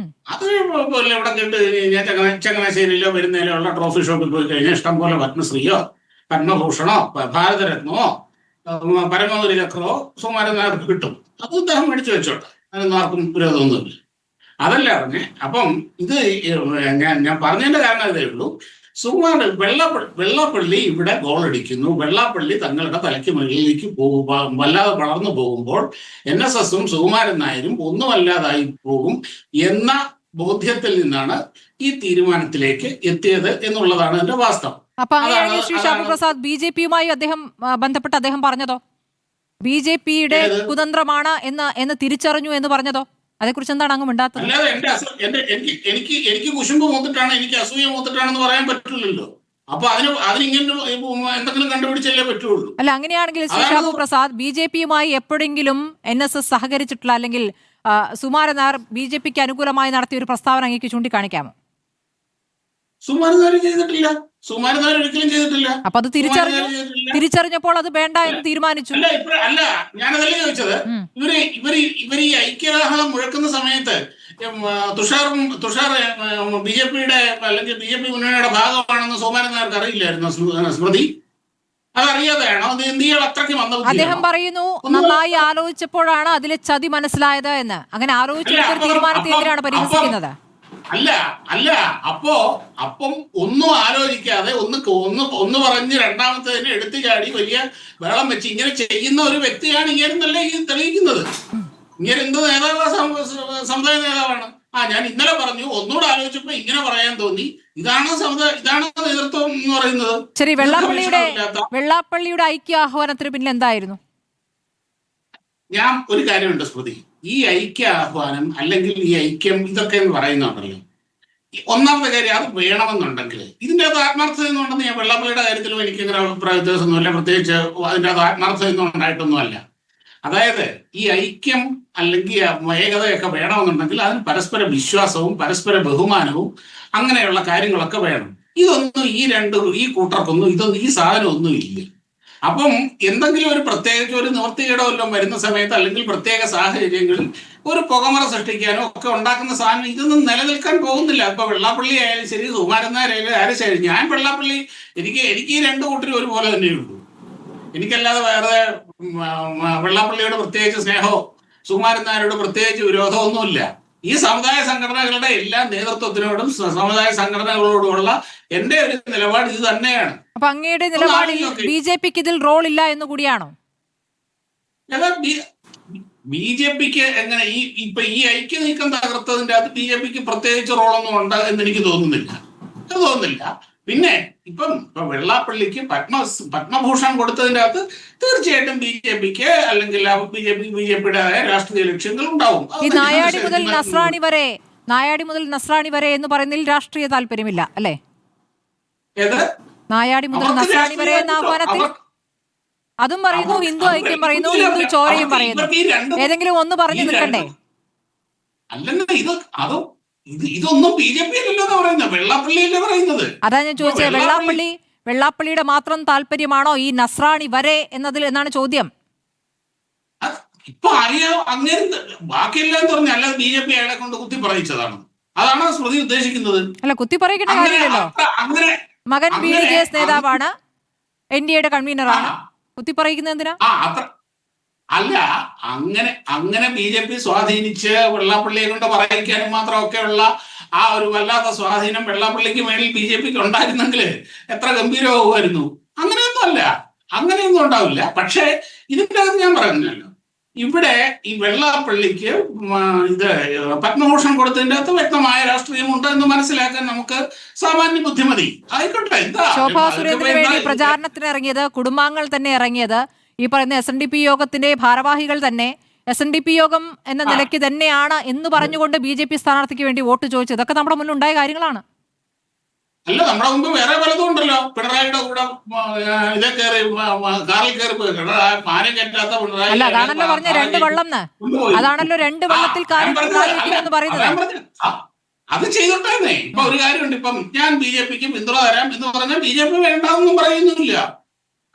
അത് ഇവിടെ കേട്ട് കഴിഞ്ഞാൽ ചങ്ങനാശ്ശേരിയിലോ വരുന്നതിലോ ഉള്ള ട്രോഫി ഷോപ്പിൽ പോയി കഴിഞ്ഞാൽ ഇഷ്ടം പോലെ പത്മശ്രീയോ പത്മഭൂഷണോ ഭാരതരത്നമോ പരമഗൗരി ചക്രമോ സുകുമാരൻ നായർക്ക് കിട്ടും. അത് അദ്ദേഹം മേടിച്ചു വെച്ചോട്ടെ, അതിനൊന്നും ആർക്കും വിരോധമൊന്നുമില്ല. അതല്ല പറഞ്ഞേ. അപ്പം ഇത് ഞാൻ പറഞ്ഞതിന്റെ കാരണം ഇതേ ഉള്ളൂ. വെള്ളാപ്പള്ളി ഇവിടെ ഗോളടിക്കുന്നു. വെള്ളാപ്പള്ളി തങ്ങളുടെ തലയ്ക്ക് മുകളിലേക്ക് വല്ലാതെ വളർന്നു പോകുമ്പോൾ NSSഉം സുകുമാരൻ നായരും ഒന്നുമല്ലാതായി പോകും എന്ന ബോധ്യത്തിൽ നിന്നാണ് ഈ തീരുമാനത്തിലേക്ക് എത്തിയത് എന്നുള്ളതാണ് എന്റെ വാസ്തവം. അപ്പൊ അങ്ങനെയാണെങ്കിൽ ശ്രീ ഷാബു പ്രസാദ് BJPയുമായി ബന്ധപ്പെട്ട് അദ്ദേഹം പറഞ്ഞതോ? BJPയുടെ കുതന്ത്രമാണ് എന്ന് തിരിച്ചറിഞ്ഞു എന്ന് പറഞ്ഞതോ? അതേക്കുറിച്ച് എന്താണ് അങ്ങ് മിണ്ടാത്തത്? അല്ലാതെ എനിക്ക് കുശുമ്പ് മൂത്തിട്ടാണ്, എനിക്ക് അസൂയ മൂത്തിട്ടാണെന്ന് പറയാൻ പറ്റില്ലല്ലോ. അപ്പൊ അതിനിങ്ങനെ എന്തെങ്കിലും കണ്ടുപിടിച്ചല്ലേ പറ്റുള്ളൂ. അല്ല, അങ്ങനെയാണെങ്കിൽ ശ്രീ ഷാബു പ്രസാദ് BJPയുമായി എപ്പോഴെങ്കിലും NSS സഹകരിച്ചിട്ടുള്ള അല്ലെങ്കിൽ സുകുമാരൻ നായർ BJPക്ക് അനുകൂലമായി നടത്തിയ ഒരു പ്രസ്താവന അങ്ങേക്ക് ചൂണ്ടിക്കാണിക്കാമോ? സുകുമാരൻ നായർ ചെയ്തിട്ടില്ല. സുകുമാരൻ നായർ ഒരിക്കലും ചെയ്തിട്ടില്ല. അപ്പൊ അത് തിരിച്ചറിഞ്ഞപ്പോൾ അത് വേണ്ട എന്ന് തീരുമാനിച്ചു. അല്ല, ഞാനതല്ലേ ചോദിച്ചത്. ഇവർ ഈ ഐക്യരാഹളം മുഴക്കുന്ന സമയത്ത് തുഷാർ BJPയുടെ അല്ലെങ്കിൽ BJP മുന്നണിയുടെ ഭാഗമാണെന്ന് സുകുമാരൻ നായർക്ക് അറിയില്ലായിരുന്നു. സ്മൃതി അതറിയാതെയാണോ ഇന്ത്യയിൽ അത്രയ്ക്ക് വന്നത്? അദ്ദേഹം പറയുന്നു നന്നായി ആലോചിച്ചപ്പോഴാണ് അതിലെ ചതി മനസ്സിലായത് എന്ന്. അങ്ങനെ ആലോചിച്ചെടുത്ത തീരുമാനത്തെ എന്തിനാണ് പരിഹസിക്കുന്നത്? അല്ല അപ്പം ഒന്നും ആലോചിക്കാതെ ഒന്ന് പറഞ്ഞ് രണ്ടാമത്തേതിനെ എടുത്തു ചാടി വലിയ വെള്ളം വെച്ച് ഇങ്ങനെ ചെയ്യുന്ന ഒരു വ്യക്തിയാണ് ഇങ്ങനെന്നല്ലേ ഈ തെളിയിക്കുന്നത്. ഇങ്ങനെ എന്ത് സമുദായ നേതാവാണ്? ഞാൻ ഇന്നലെ പറഞ്ഞു, ഒന്നുകൂടെ ആലോചിച്ചപ്പോ ഇങ്ങനെ പറയാൻ തോന്നി. ഇതാണ് നേതൃത്വം എന്ന് പറയുന്നത്. ശരി, വെള്ളാപ്പള്ളിയുടെ ഐക്യ ആഹ്വാനത്തിന് പിന്നിൽ എന്തായിരുന്നു? ഞാൻ ഒരു കാര്യമുണ്ട് സ്മൃതി, ഈ ഐക്യ ആഹ്വാനം അല്ലെങ്കിൽ ഈ ഐക്യം ഇതൊക്കെ എന്ന് പറയുന്നുണ്ടല്ലോ. ഒന്നാമത്തെ കാര്യം, അത് വേണമെന്നുണ്ടെങ്കിൽ ഇതിൻ്റെ അത് ആത്മാർത്ഥത എന്നുണ്ടെന്ന് ഞാൻ വെള്ളാപ്പള്ളിയുടെ കാര്യത്തിലും എനിക്കിങ്ങനെ അഭിപ്രായ വ്യത്യാസമൊന്നുമില്ല. പ്രത്യേകിച്ച് അതിൻ്റെ അത് ആത്മാർത്ഥത ഒന്നും ഉണ്ടായിട്ടൊന്നുമല്ല. അതായത് ഈ ഐക്യം അല്ലെങ്കിൽ ഏകതയൊക്കെ വേണമെന്നുണ്ടെങ്കിൽ അതിന് പരസ്പര വിശ്വാസവും പരസ്പര ബഹുമാനവും അങ്ങനെയുള്ള കാര്യങ്ങളൊക്കെ വേണം. ഇതൊന്നും ഈ കൂട്ടർക്കൊന്നും ഈ സാധനമൊന്നും ഇല്ല. അപ്പം എന്തെങ്കിലും ഒരു പ്രത്യേകിച്ച് ഒരു നിവൃത്തികേടോ വല്ലതും വരുന്ന സമയത്ത് അല്ലെങ്കിൽ പ്രത്യേക സാഹചര്യങ്ങളിൽ ഒരു പുകമറ സൃഷ്ടിക്കാനോ ഒക്കെ ഉണ്ടാക്കുന്ന സാധനം ഇതൊന്നും നിലനിൽക്കാൻ പോകുന്നില്ല. ഇപ്പൊ വെള്ളാപ്പള്ളി ആയാലും ശരി, സുകുമാരൻ നായരായാലും ആരും ശരി, ഞാൻ വെള്ളാപ്പള്ളി എനിക്ക് ഈ രണ്ടു കൂട്ടരും ഒരുപോലെ തന്നെയുള്ളൂ. എനിക്കല്ലാതെ വേറെ വെള്ളാപ്പള്ളിയോട് പ്രത്യേകിച്ച് സ്നേഹമോ സുകുമാരൻ നായരോട് പ്രത്യേകിച്ച് വിരോധമോ ഒന്നുമില്ല. ഈ സമുദായ സംഘടനകളുടെ എല്ലാ നേതൃത്വത്തിനോടും സമുദായ സംഘടനകളോടുമുള്ള എന്റെ ഒരു നിലപാട് ഇത് തന്നെയാണ്. അപ്പൊ അങ്ങയുടെ നിലപാടിൽ BJPക്ക് ഇതിൽ റോൾ ഇല്ല എന്ന് കൂടിയാണോ? BJPക്ക് എങ്ങനെ ഈ ഐക്യ നീക്കം തകർത്തതിന്റെ അകത്ത് BJPക്ക് പ്രത്യേകിച്ച് റോളൊന്നും ഉണ്ട് എന്ന് എനിക്ക് തോന്നുന്നില്ല. പിന്നെ ഇപ്പൊ വെള്ളാപ്പള്ളിക്ക് പത്മഭൂഷൺ കൊടുത്തതിന്റെ അകത്ത് തീർച്ചയായിട്ടും BJPക്ക് അല്ലെങ്കിൽ BJPയുടേതായ രാഷ്ട്രീയ ലക്ഷ്യങ്ങൾ ഉണ്ടാവും. ഈ നായാടി മുതൽ നസ്രാണി വരെ എന്ന് പറയുന്നതിൽ രാഷ്ട്രീയ താല്പര്യമില്ല അല്ലേ? നായാടി മുതൽ നസ്രാണി വരെ എന്ന ആഹ്വാനത്തിൽ അതും പറയുന്നു, ഹിന്ദു ഐക്യം പറയുന്നു, ഹിന്ദു ചോരയും പറയുന്നു. ഏതെങ്കിലും ഒന്ന് പറഞ്ഞു നിൽക്കണ്ടേ? ഇതൊന്നും BJP അല്ലല്ലോ പറയുന്നത്, വെള്ളാപ്പള്ളിയല്ലേ പറയുന്നത്. അതാ ഞാൻ ചോദിച്ചത്, വെള്ളാപ്പള്ളിയുടെ മാത്രം താല്പര്യമാണോ ഈ നസ്രാണി വരെ എന്നതിൽ എന്നാണ് ചോദ്യം. ഇപ്പൊ അറിയാം അങ്ങനെ ബാക്കിയെല്ലാം പറഞ്ഞു, അല്ലാതെ BJP അയാളെ കൊണ്ട് കുത്തി പറയിച്ചതാണ്. അതാണ് സ്മൃതി ഉദ്ദേശിക്കുന്നത്. അല്ല, കുത്തി പറയിക്കേണ്ട കാര്യമില്ലല്ലോ. അങ്ങനെ മകൻ BDJS നേതാവാണ്, NDAയുടെ കൺവീനറാണ്, കുത്തി പറയിക്കുന്നത് എന്തിനാ? അല്ല, അങ്ങനെ BJP സ്വാധീനിച്ച് വെള്ളാപ്പള്ളിയെ കൊണ്ട് പറയിക്കാനും മാത്രമൊക്കെയുള്ള ആ ഒരു വല്ലാത്ത സ്വാധീനം വെള്ളാപ്പള്ളിക്ക് മേളിൽ BJPക്ക് ഉണ്ടായിരുന്നെങ്കിൽ എത്ര ഗംഭീരമാകുമായിരുന്നു. അങ്ങനെയൊന്നും ഉണ്ടാവില്ല. പക്ഷേ ഇതിൻ്റെ അകത്ത് ഞാൻ പറഞ്ഞല്ലോ, ഇവിടെ ഈ വെള്ളാപ്പള്ളിക്ക് ഇത് പത്മഭൂഷൺ കൊടുത്തതിൻ്റെ അകത്ത് വ്യക്തമായ രാഷ്ട്രീയമുണ്ട് എന്ന് മനസ്സിലാക്കാൻ നമുക്ക് സാമാന്യ ബുദ്ധിമതി. ആയിക്കോട്ടെ, എന്താ ശോഭാ സുരേന്ദ്രന് വേണ്ടി പ്രചാരണത്തിന് ഇറങ്ങിയത് കുടുംബാംഗങ്ങൾ തന്നെ ഇറങ്ങിയത്, ഈ പറയുന്ന SNDP യോഗത്തിന്റെ ഭാരവാഹികൾ തന്നെ SNDP യോഗം എന്ന നിലയ്ക്ക് തന്നെയാണ് എന്ന് പറഞ്ഞുകൊണ്ട് BJP സ്ഥാനാർത്ഥിക്ക് വേണ്ടി വോട്ട് ചോദിച്ചത്. ഇതൊക്കെ നമ്മുടെ മുന്നിൽ ഉണ്ടായ കാര്യങ്ങളാണ്. അല്ല, നമ്മുടെ മുമ്പ് വേറെ പലതും ഉണ്ടല്ലോ. പിണറായിയുടെ കൂടെ ഇതേ കയറി കാറിൽ കയറി ആരും കയറ്റാത്ത പിണറായി. അല്ല, അതാണല്ലോ പറഞ്ഞ രണ്ട് വെള്ളം, അതാണല്ലോ രണ്ട് വെള്ളത്തിൽ കാര്യം പറയുന്നത്. അത് ചെയ്തിട്ടേ ഇപ്പൊ ഒരു കാര്യമുണ്ട്. ഇപ്പം ഞാൻ BJPക്ക് പിന്തുണ തരാം എന്ന് പറഞ്ഞാൽ BJP വേണ്ടെന്നും പറയുന്നില്ല.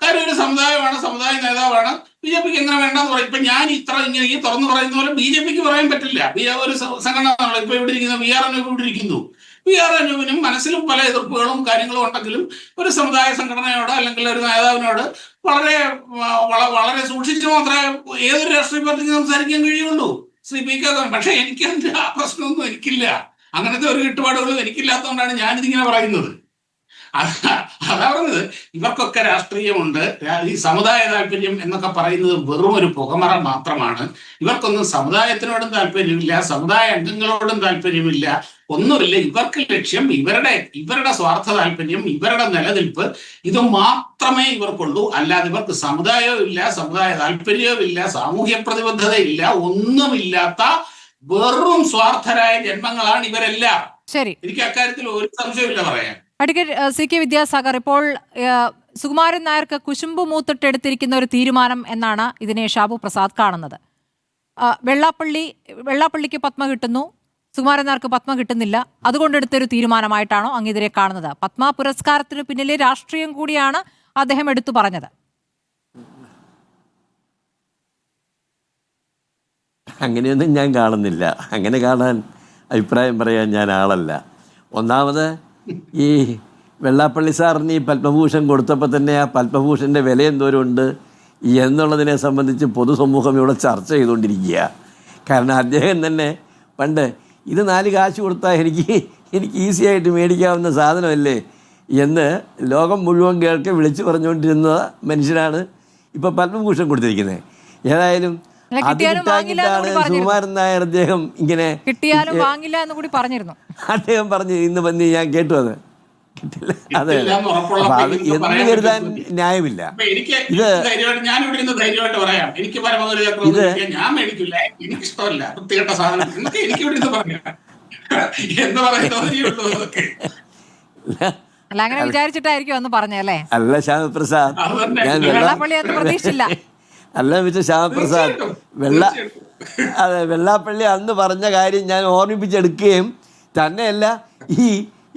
കാര്യം ഒരു സമുദായമാണ്, സമുദായ നേതാവാണ്. BJPക്ക് എങ്ങനെ വേണ്ടെന്ന് പറയും. ഇപ്പൊ ഞാൻ ഇങ്ങനെ ഈ തുറന്നു പറയുന്ന പോലെ BJPക്ക് പറയാൻ പറ്റില്ല. ഒരു സംഘടന ഇപ്പൊ ഇവിടെ ഇരിക്കുന്ന VRN ഇവിടെ ഇരിക്കുന്നു. VRNനും മനസ്സിലും പല എതിർപ്പുകളും കാര്യങ്ങളും ഉണ്ടെങ്കിലും ഒരു സമുദായ സംഘടനയോട് അല്ലെങ്കിൽ ഒരു നേതാവിനോട് വളരെ സൂക്ഷിച്ച് മാത്രമേ ഏതൊരു രാഷ്ട്രീയ പാർട്ടിക്ക് സംസാരിക്കാൻ കഴിയുള്ളൂ. ശ്രീ PK. പക്ഷെ എനിക്ക് അതിന്റെ ആ പ്രശ്നമൊന്നും എനിക്കില്ല. അങ്ങനത്തെ ഒരു ചുറ്റുപാടുകളും എനിക്കില്ലാത്തതുകൊണ്ടാണ് ഞാനിതിങ്ങനെ പറയുന്നത്. അതാ പറഞ്ഞത്, ഇവർക്കൊക്കെ രാഷ്ട്രീയമുണ്ട്. ഈ സമുദായ താല്പര്യം എന്നൊക്കെ പറയുന്നത് വെറും ഒരു പുകമറ മാത്രമാണ്. ഇവർക്കൊന്നും സമുദായത്തിനോടും താല്പര്യമില്ല, സമുദായ അംഗങ്ങളോടും താല്പര്യമില്ല, ഒന്നുമില്ല. ഇവർക്ക് ലക്ഷ്യം ഇവരുടെ സ്വാർത്ഥ താല്പര്യം, ഇവരുടെ നിലനിൽപ്പ്, ഇത് മാത്രമേ ഇവർക്കുള്ളൂ. അല്ലാതെ ഇവർക്ക് സമുദായവും ഇല്ല, സമുദായ താല്പര്യവും ഇല്ല, സാമൂഹ്യ പ്രതിബദ്ധതയില്ല, ഒന്നുമില്ലാത്ത വെറും സ്വാർത്ഥരായ ജന്മങ്ങളാണ് ഇവരെല്ലാം. ശരി, എനിക്ക് അക്കാര്യത്തിൽ ഒരു സംശയമില്ല പറയാൻ. അഡ്വക്കേറ്റ് CK വിദ്യാസാഗർ, ഇപ്പോൾ സുകുമാരൻ നായർക്ക് കുശുമ്പ് മൂത്തിട്ടെടുത്തിരിക്കുന്ന ഒരു തീരുമാനം എന്നാണ് ഇതിനെ ഷാബു പ്രസാദ് കാണുന്നത്. വെള്ളാപ്പള്ളിക്ക് പത്മ കിട്ടുന്നു, സുകുമാരൻ നായർക്ക് പത്മ കിട്ടുന്നില്ല, അതുകൊണ്ടെടുത്തൊരു തീരുമാനമായിട്ടാണോ അങ്ങ് കാണുന്നത്? പത്മ പുരസ്കാരത്തിന് പിന്നിലെ രാഷ്ട്രീയം കൂടിയാണ് അദ്ദേഹം എടുത്തു പറഞ്ഞത്. അങ്ങനെയൊന്നും ഞാൻ കാണുന്നില്ല. അങ്ങനെ കാണാൻ അഭിപ്രായം പറയാൻ ഞാൻ ആളല്ല. ഒന്നാമത്, ഈ വെള്ളാപ്പള്ളി സാറിന് ഈ പത്മഭൂഷൺ കൊടുത്തപ്പോൾ തന്നെ ആ പത്മഭൂഷൻ്റെ വില എന്തോരമുണ്ട് എന്നുള്ളതിനെ സംബന്ധിച്ച് പൊതുസമൂഹം ഇവിടെ ചർച്ച ചെയ്തുകൊണ്ടിരിക്കുക. കാരണം അദ്ദേഹം തന്നെ പണ്ട് ഇത് 4 കാശ് കൊടുത്താൽ എനിക്ക് ഈസി ആയിട്ട് മേടിക്കാവുന്ന സാധനമല്ലേ എന്ന് ലോകം മുഴുവൻ കേൾക്കെ വിളിച്ചു പറഞ്ഞുകൊണ്ടിരുന്ന മനുഷ്യനാണ് ഇപ്പോൾ പത്മഭൂഷൺ കൊടുത്തിരിക്കുന്നത്. ഏതായാലും അത് കിട്ടാഞ്ഞിട്ടാണ് സുകുമാരൻ നായർ അദ്ദേഹം ഇങ്ങനെ കിട്ടിയാലും വാങ്ങില്ല എന്ന് കൂടി പറഞ്ഞിരുന്നു. അദ്ദേഹം പറഞ്ഞു, ഇന്ന് വന്ന് ഞാൻ കേട്ടു, അത് കിട്ടില്ല. അതെ, അപ്പൊ അത് എന്ന് കരുതാൻ ന്യായമില്ല. ഇത് ഞാൻ മേടിക്കില്ല, എനിക്കിഷ്ടമല്ല വൃത്തികെട്ട സാധനം, എനിക്ക് ഇവിടെ പറയാം എന്ന് പറയുന്നത്. അല്ല, അങ്ങനെ വിചാരിച്ചിട്ടായിരിക്കും ഒന്ന് പറഞ്ഞല്ലേ? അല്ല ശ്യാമപ്രസാദ്, ഞാൻ വെള്ളാപ്പള്ളി എന്ന് പ്രതീക്ഷിച്ചില്ല. അല്ല മിസ്റ്റർ ശ്യാമപ്രസാദ്, വെള്ളാപ്പള്ളി അന്ന് പറഞ്ഞ കാര്യം ഞാൻ ഓർമ്മിപ്പിച്ചെടുക്കുകയും തന്നെയല്ല, ഈ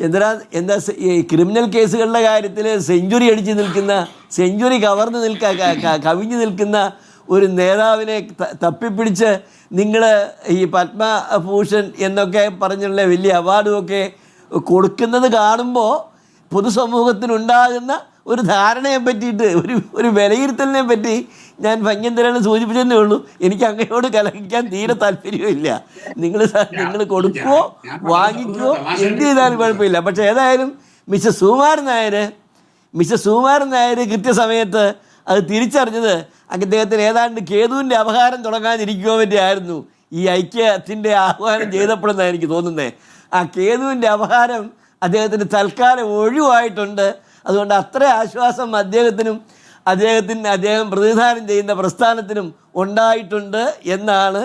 എന്താ ഈ ക്രിമിനൽ കേസുകളുടെ കാര്യത്തിൽ സെഞ്ചുറി അടിച്ച് നിൽക്കുന്ന, സെഞ്ചുറി കവിഞ്ഞു നിൽക്കുന്ന ഒരു നേതാവിനെ തപ്പിപ്പിടിച്ച് നിങ്ങൾ ഈ പത്മഭൂഷൺ എന്നൊക്കെ പറഞ്ഞുള്ള വലിയ അവാർഡുമൊക്കെ കൊടുക്കുന്നത് കാണുമ്പോൾ പൊതുസമൂഹത്തിനുണ്ടാകുന്ന ഒരു ധാരണയെ പറ്റിയിട്ട്, ഒരു വിലയിരുത്തലിനെ പറ്റി ഞാൻ ഭംഗ്യന്തരാണ് സൂചിപ്പിച്ചതേ ഉള്ളൂ. എനിക്ക് അങ്ങയോട് കലഹിക്കാൻ തീരെ താല്പര്യമില്ല. നിങ്ങൾ കൊടുക്കുമോ വാങ്ങിക്കുമോ എന്ത് ചെയ്താലും കുഴപ്പമില്ല. പക്ഷേ ഏതായാലും മിസ്റ്റർ സുകുമാരൻ നായർ കൃത്യസമയത്ത് അത് തിരിച്ചറിഞ്ഞത് അദ്ദേഹത്തിന് ഏതാണ്ട് കേതുവിൻ്റെ അപഹാരം തുടങ്ങാനിരിക്കുമോ പറ്റിയായിരുന്നു ഈ ഐക്യത്തിൻ്റെ ആഹ്വാനം ചെയ്തപ്പോഴെന്നാണ് എനിക്ക് തോന്നുന്നത്. ആ കേതുവിൻ്റെ അപഹാരം അദ്ദേഹത്തിന് തൽക്കാലം ഒഴിവായിട്ടുണ്ട്. അതുകൊണ്ട് അത്ര ആശ്വാസം അദ്ദേഹം പ്രതിനിധാനം ചെയ്യുന്ന പ്രസ്ഥാനത്തിനും ഉണ്ടായിട്ടുണ്ട് എന്നാണ്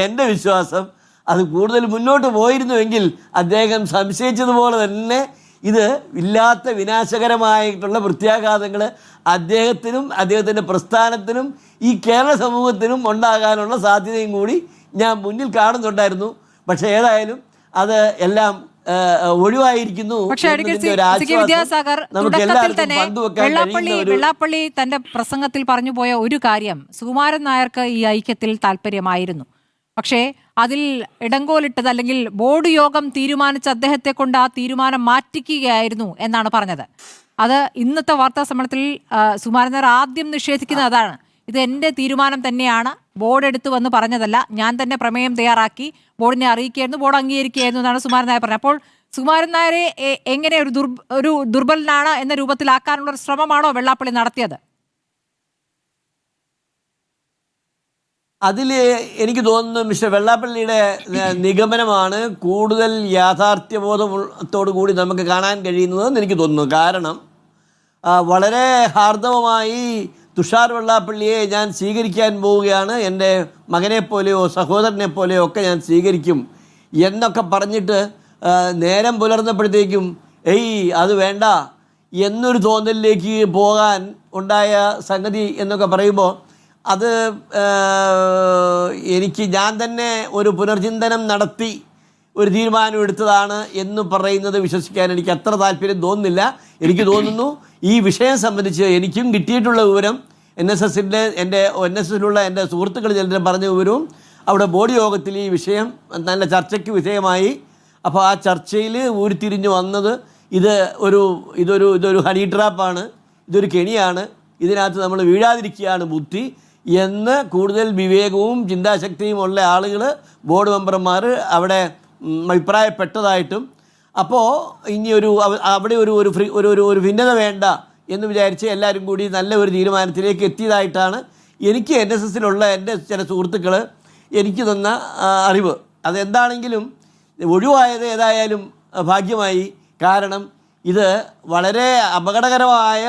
എൻ്റെ വിശ്വാസം. അത് കൂടുതൽ മുന്നോട്ട് പോയിരുന്നുവെങ്കിൽ അദ്ദേഹം സംശയിച്ചതുപോലെ തന്നെ ഇത് ഇല്ലാത്ത വിനാശകരമായിട്ടുള്ള പ്രത്യാഘാതങ്ങൾ അദ്ദേഹത്തിനും അദ്ദേഹത്തിൻ്റെ പ്രസ്ഥാനത്തിനും ഈ കേരള സമൂഹത്തിനും ഉണ്ടാകാനുള്ള സാധ്യതയും കൂടി ഞാൻ മുന്നിൽ കാണുന്നുണ്ടായിരുന്നു. പക്ഷേ ഏതായാലും അത് എല്ലാം ഒഴിവായിരിക്കുന്നു. വിദ്യാസാഗർ, തുടക്കത്തിൽ തന്നെ വെള്ളാപ്പള്ളി തന്റെ പ്രസംഗത്തിൽ പറഞ്ഞു പോയ ഒരു കാര്യം, സുകുമാരൻ നായർക്ക് ഈ ഐക്യത്തിൽ താല്പര്യമായിരുന്നു. പക്ഷേ അതിൽ ഇടങ്കോലിട്ടത് അല്ലെങ്കിൽ ബോർഡ് യോഗം തീരുമാനിച്ച അദ്ദേഹത്തെ കൊണ്ട് ആ തീരുമാനം മാറ്റിക്കുകയായിരുന്നു എന്നാണ് പറഞ്ഞത്. അത് ഇന്നത്തെ വാർത്താ സമ്മേളനത്തിൽ സുകുമാരൻ നായർ ആദ്യം നിഷേധിക്കുന്നത് അതാണ്. ഇത് എൻ്റെ തീരുമാനം തന്നെയാണ്, ബോർഡ് എടുത്തു വന്ന് പറഞ്ഞതല്ല, ഞാൻ തന്നെ പ്രമേയം തയ്യാറാക്കി ബോർഡിനെ അറിയിക്കുകയായിരുന്നു, ബോർഡ് അംഗീകരിക്കുകയായിരുന്നു എന്നാണ് സുകുമാരൻ നായർ പറഞ്ഞത്. അപ്പോൾ സുകുമാരൻ നായരെ എങ്ങനെ ഒരു ദുർബലനാണ് എന്ന രൂപത്തിലാക്കാനുള്ള ഒരു ശ്രമമാണോ വെള്ളാപ്പള്ളി നടത്തിയത്? അതിൽ എനിക്ക് തോന്നുന്നു മിസ്റ്റർ വെള്ളാപ്പള്ളിയുടെ നിഗമനമാണ് കൂടുതൽ യാഥാർത്ഥ്യബോധത്തോടു കൂടി നമുക്ക് കാണാൻ കഴിയുന്നതെന്ന് എനിക്ക് തോന്നുന്നു. കാരണം വളരെ ഹാർദവമായി തുഷാർ വെള്ളാപ്പള്ളിയെ ഞാൻ സ്വീകരിക്കാൻ പോവുകയാണ്, എൻ്റെ മകനെപ്പോലെയോ സഹോദരനെ പോലെയോ ഒക്കെ ഞാൻ സ്വീകരിക്കും എന്നൊക്കെ പറഞ്ഞിട്ട് നേരം പുലർന്നപ്പോഴത്തേക്കും അത് വേണ്ട എന്നൊരു തോന്നലിലേക്ക് പോകാൻ ഉണ്ടായ സംഗതി എന്നൊക്കെ പറയുമ്പോൾ അത് ഞാൻ തന്നെ ഒരു പുനർചിന്തനം നടത്തി ഒരു തീരുമാനം എടുത്തതാണ് എന്ന് പറയുന്നത് വിശ്വസിക്കാൻ എനിക്ക് അത്ര താല്പര്യം തോന്നുന്നില്ല. എനിക്ക് തോന്നുന്നു ഈ വിഷയം സംബന്ധിച്ച് എനിക്കും കിട്ടിയിട്ടുള്ള വിവരം NSSലുള്ള എൻ്റെ സുഹൃത്തുക്കൾ ചിലരും പറഞ്ഞ വിവരവും അവിടെ ബോർഡ് യോഗത്തിൽ ഈ വിഷയം നല്ല ചർച്ചയ്ക്ക് വിധേയമായി. അപ്പോൾ ആ ചർച്ചയിൽ ഉരുത്തിരിഞ്ഞു വന്നത് ഇതൊരു ഹണി ട്രാപ്പാണ്, ഇതൊരു കെണിയാണ്, ഇതിനകത്ത് നമ്മൾ വീഴാതിരിക്കുകയാണ് ബുദ്ധി എന്ന് കൂടുതൽ വിവേകവും ചിന്താശക്തിയും ഉള്ള ആളുകൾ ബോർഡ് മെമ്പർമാർ അവിടെ അഭിപ്രായപ്പെട്ടതായിട്ടും, അപ്പോൾ ഇനി അവിടെ ഒരു ഭിന്നത വേണ്ട എന്ന് വിചാരിച്ച് എല്ലാവരും കൂടി നല്ല ഒരു തീരുമാനത്തിലേക്ക് എത്തിയതായിട്ടാണ് എനിക്ക് NSSലുള്ള എൻ്റെ ചില സുഹൃത്തുക്കൾ എനിക്ക് തന്ന അറിവ്. അതെന്താണെങ്കിലും ഒഴിവായത് ഏതായാലും ഭാഗ്യമായി. കാരണം ഇത് വളരെ അപകടകരമായ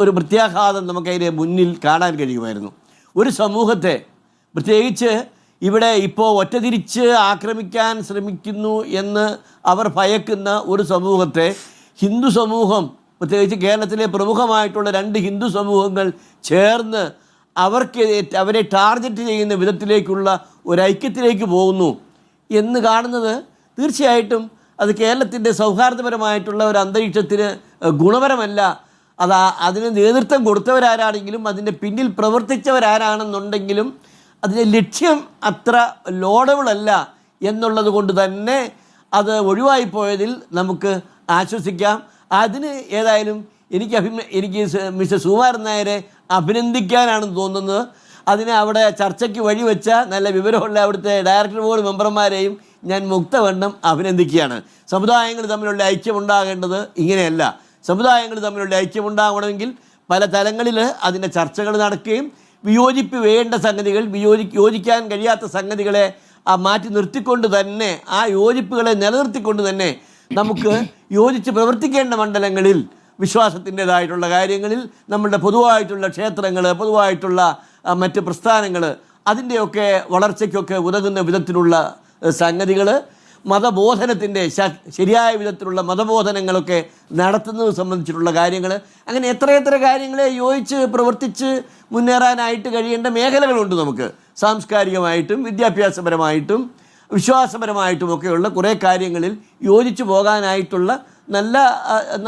ഒരു പ്രത്യാഘാതം നമുക്കതിൻ്റെ മുന്നിൽ കാണാൻ കഴിയുമായിരുന്നു. ഒരു സമൂഹത്തെ, പ്രത്യേകിച്ച് ഇവിടെ ഇപ്പോൾ ഒറ്റതിരിച്ച് ആക്രമിക്കാൻ ശ്രമിക്കുന്നു എന്ന് അവർ ഭയക്കുന്ന ഒരു സമൂഹത്തെ ഹിന്ദു സമൂഹം, പ്രത്യേകിച്ച് കേരളത്തിലെ പ്രമുഖമായിട്ടുള്ള 2 ഹിന്ദു സമൂഹങ്ങൾ ചേർന്ന് അവരെ ടാർഗറ്റ് ചെയ്യുന്ന വിധത്തിലേക്കുള്ള ഒരു ഐക്യത്തിലേക്ക് പോകുന്നു എന്ന് കാണുന്നത് തീർച്ചയായിട്ടും അത് കേരളത്തിൻ്റെ സൗഹാർദ്ദപരമായിട്ടുള്ള ഒരു അന്തരീക്ഷത്തിന് ഗുണപരമല്ല. അതിന് നേതൃത്വം കൊടുത്തവരാരാണെങ്കിലും അതിൻ്റെ പിന്നിൽ പ്രവർത്തിച്ചവരാരാണെന്നുണ്ടെങ്കിലും അതിൻ്റെ ലക്ഷ്യം അത്ര ലോഡബിളല്ല എന്നുള്ളത് കൊണ്ട് തന്നെ അത് ഒഴിവായിപ്പോയതിൽ നമുക്ക് ആശ്വസിക്കാം. അതിന് ഏതായാലും എനിക്ക് മിസ്റ്റർ സുകുമാരൻ നായരെ അഭിനന്ദിക്കാനാണെന്ന് തോന്നുന്നത്. അതിനെ അവിടെ ചർച്ചയ്ക്ക് വഴിവെച്ച നല്ല വിവരമുള്ള അവിടുത്തെ ഡയറക്ടർ ബോർഡ് മെമ്പർമാരെയും ഞാൻ മുക്തവണ്ണം അഭിനന്ദിക്കുകയാണ്. സമുദായങ്ങൾ തമ്മിലുള്ള ഐക്യമുണ്ടാകേണ്ടത് ഇങ്ങനെയല്ല. സമുദായങ്ങൾ തമ്മിലുള്ള ഐക്യമുണ്ടാകണമെങ്കിൽ പല തലങ്ങളിൽ അതിൻ്റെ ചർച്ചകൾ നടക്കുകയും വിയോജിപ്പ് വേണ്ട സംഗതികൾ, യോജിക്കാൻ കഴിയാത്ത സംഗതികളെ മാറ്റി നിർത്തിക്കൊണ്ട് തന്നെ, ആ യോജിപ്പുകളെ നിലനിർത്തിക്കൊണ്ട് തന്നെ നമുക്ക് യോജിച്ച് പ്രവർത്തിക്കേണ്ട മണ്ഡലങ്ങളിൽ, വിശ്വാസത്തിൻ്റെതായിട്ടുള്ള കാര്യങ്ങളിൽ, നമ്മളുടെ പൊതുവായിട്ടുള്ള ക്ഷേത്രങ്ങൾ, പൊതുവായിട്ടുള്ള മറ്റ് പ്രസ്ഥാനങ്ങൾ, അതിൻ്റെയൊക്കെ വളർച്ചയ്ക്കൊക്കെ ഉതകുന്ന വിധത്തിലുള്ള സംഗതികൾ, മതബോധനത്തിൻ്റെ ശരിയായ വിധത്തിലുള്ള മതബോധനങ്ങളൊക്കെ നടത്തുന്നത് സംബന്ധിച്ചിട്ടുള്ള കാര്യങ്ങൾ, അങ്ങനെ എത്രയെത്ര കാര്യങ്ങളെ യോജിച്ച് പ്രവർത്തിച്ച് മുന്നേറാനായിട്ട് കഴിയേണ്ട മേഖലകളുണ്ട് നമുക്ക്. സാംസ്കാരികമായിട്ടും വിദ്യാഭ്യാസപരമായിട്ടും വിശ്വാസപരമായിട്ടുമൊക്കെയുള്ള കുറേ കാര്യങ്ങളിൽ യോജിച്ച് പോകാനായിട്ടുള്ള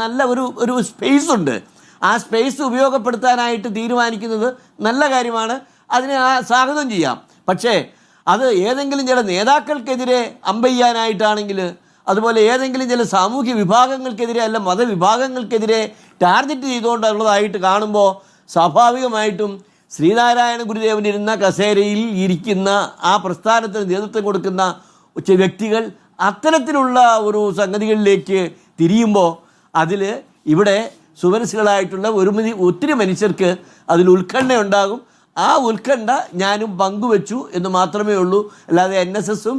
നല്ല ഒരു സ്പേസ് ഉണ്ട്. ആ സ്പേസ് ഉപയോഗപ്പെടുത്താനായിട്ട് തീരുമാനിക്കുന്നത് നല്ല കാര്യമാണ്, അതിനെ സ്വാഗതം ചെയ്യാം. പക്ഷേ അത് ഏതെങ്കിലും ചില നേതാക്കൾക്കെതിരെ അമ്പെയ്യാനായിട്ടാണെങ്കിൽ, അതുപോലെ ഏതെങ്കിലും ചില സാമൂഹ്യ വിഭാഗങ്ങൾക്കെതിരെ അല്ല മതവിഭാഗങ്ങൾക്കെതിരെ ടാർഗറ്റ് ചെയ്തുകൊണ്ടുള്ളതായിട്ട് കാണുമ്പോൾ സ്വാഭാവികമായിട്ടും ശ്രീനാരായണ ഗുരുദേവൻ ഇരുന്ന കസേരയിൽ ഇരിക്കുന്ന ആ പ്രസ്ഥാനത്തിന് നേതൃത്വം കൊടുക്കുന്ന വ്യക്തികൾ അത്തരത്തിലുള്ള ഒരു സംഗതികളിലേക്ക് തിരിയുമ്പോൾ ഇവിടെ സുമനസ്സുകളായിട്ടുള്ള ഒത്തിരി മനുഷ്യർക്ക് അതിൽ ഉത്കണ്ഠയുണ്ടാകും. ആ ഉത്കണ്ഠ ഞാനും പങ്കുവച്ചു എന്ന് മാത്രമേ ഉള്ളൂ. അല്ലാതെ NSSഉം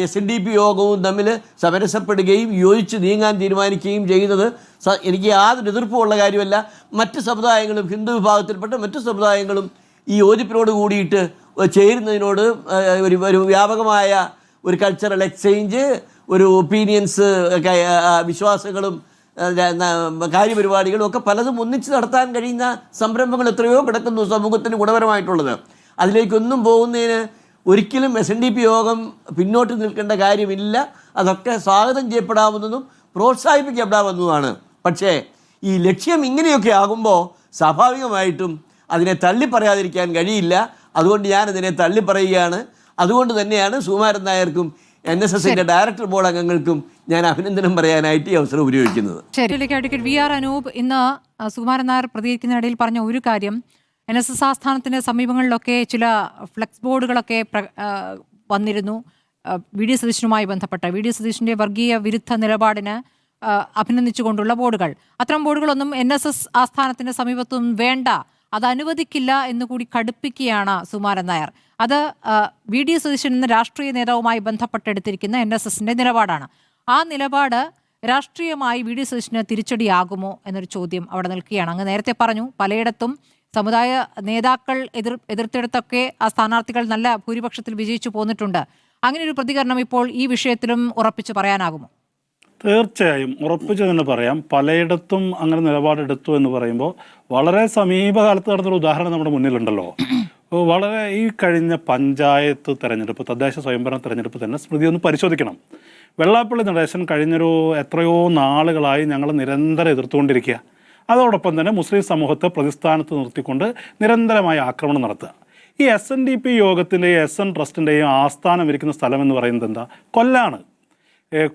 SNDP യോഗവും തമ്മിൽ സമരസപ്പെടുകയും യോജിച്ച് നീങ്ങാൻ തീരുമാനിക്കുകയും ചെയ്യുന്നത് എനിക്ക് യാതൊരു എതിർപ്പുമുള്ള കാര്യമല്ല. മറ്റ് സമുദായങ്ങളും, ഹിന്ദു വിഭാഗത്തിൽപ്പെട്ട മറ്റു സമുദായങ്ങളും ഈ യോജിപ്പിനോട് കൂടിയിട്ട് ചേരുന്നതിനോട് ഒരു വ്യാപകമായ ഒരു കൾച്ചറൽ എക്സ്ചേഞ്ച്, ഒരു ഒപ്പീനിയൻസ്, വിശ്വാസങ്ങളും കാര്യപരിപാടികളും ഒക്കെ പലതും ഒന്നിച്ച് നടത്താൻ കഴിയുന്ന സംരംഭങ്ങൾ എത്രയോ കിടക്കുന്നു സമൂഹത്തിന് ഗുണപരമായിട്ടുള്ളത്. അതിലേക്കൊന്നും പോകുന്നതിന് ഒരിക്കലും SNDP യോഗം പിന്നോട്ട് നിൽക്കേണ്ട കാര്യമില്ല. അതൊക്കെ സ്വാഗതം ചെയ്യപ്പെടാവുന്നതും പ്രോത്സാഹിപ്പിക്കപ്പെടാവുന്നതുമാണ്. പക്ഷേ ഈ ലക്ഷ്യം ഇങ്ങനെയൊക്കെ ആകുമ്പോൾ സ്വാഭാവികമായിട്ടും അതിനെ തള്ളിപ്പറയാതിരിക്കാൻ കഴിയില്ല. അതുകൊണ്ട് ഞാനിതിനെ തള്ളിപ്പറയുകയാണ്. അതുകൊണ്ട് തന്നെയാണ് സുകുമാരൻ നായർക്കും NSSന്റെ ഡയറക്ടർ ബോർഡ് അംഗങ്ങൾക്കും ഞാൻ അഭിനന്ദനം പറയാനായിട്ട് ഈ അവസരം ഉപയോഗിക്കുന്നത്. ശരിയിലേക്ക് അഡ്വക്കേറ്റ് VR അനൂപ് ഇന്ന് സുകുമാരൻ നായർ പ്രതികരിക്കുന്നതിനിടയിൽ പറഞ്ഞ ഒരു കാര്യം, NSS ആസ്ഥാനത്തിന്റെ സമീപങ്ങളിലൊക്കെ ചില ഫ്ലെക്സ് ബോർഡുകളൊക്കെ വന്നിരുന്നു VD സതീശനുമായി ബന്ധപ്പെട്ട. VD സതീശന്റെ വർഗീയ വിരുദ്ധ നിലപാടിന് അഭിനന്ദിച്ചുകൊണ്ടുള്ള ബോർഡുകൾ. അത്തരം ബോർഡുകളൊന്നും NSS ആസ്ഥാനത്തിന്റെ സമീപത്തും വേണ്ട, അത് അനുവദിക്കില്ല എന്നുകൂടി കടുപ്പിക്കുകയാണ് സുകുമാരൻ നായർ. അത് VD സതീശൻ എന്ന രാഷ്ട്രീയ നേതാവുമായി ബന്ധപ്പെട്ടെടുത്തിരിക്കുന്ന NSSന്റെ നിലപാടാണ്. ആ നിലപാട് രാഷ്ട്രീയമായി VD സതീശന് തിരിച്ചടിയാകുമോ എന്നൊരു ചോദ്യം അവിടെ നിൽക്കുകയാണ്. അങ്ങ് നേരത്തെ പറഞ്ഞു പലയിടത്തും സമുദായ നേതാക്കൾ എതിർത്തെടുത്തൊക്കെ ആ സ്ഥാനാർത്ഥികൾ നല്ല ഭൂരിപക്ഷത്തിൽ വിജയിച്ചു പോന്നിട്ടുണ്ട്. അങ്ങനെ ഒരു പ്രതികരണം ഇപ്പോൾ ഈ വിഷയത്തിലും ഉറപ്പിച്ച് പറയാനാകുമോ? തീർച്ചയായും ഉറപ്പിച്ചു തന്നെ പറയാം. പലയിടത്തും അങ്ങനെ നിലപാടെടുത്തു എന്ന് പറയുമ്പോൾ വളരെ സമീപകാലത്ത് നടന്നൊരു ഉദാഹരണം നമ്മുടെ മുന്നിലുണ്ടല്ലോ. വളരെ ഈ കഴിഞ്ഞ പഞ്ചായത്ത് തെരഞ്ഞെടുപ്പ്, തദ്ദേശ സ്വയംഭരണ തെരഞ്ഞെടുപ്പ് തന്നെ സ്മൃതി ഒന്ന് പരിശോധിക്കണം. വെള്ളാപ്പള്ളി നടേശൻ കഴിഞ്ഞൊരു എത്രയോ നാളുകളായി ഞങ്ങൾ നിരന്തരം എതിർത്തുകൊണ്ടിരിക്കുക. അതോടൊപ്പം തന്നെ മുസ്ലിം സമൂഹത്തെ പ്രതിസ്ഥാനത്ത് നിർത്തിക്കൊണ്ട് നിരന്തരമായ ആക്രമണം നടത്തുക. ഈ SNDP യോഗത്തിൻ്റെയും SN ട്രസ്റ്റിൻ്റെയും ആസ്ഥാനം ഇരിക്കുന്ന സ്ഥലം എന്ന് പറയുന്നത് എന്താ? കൊല്ലാണ്.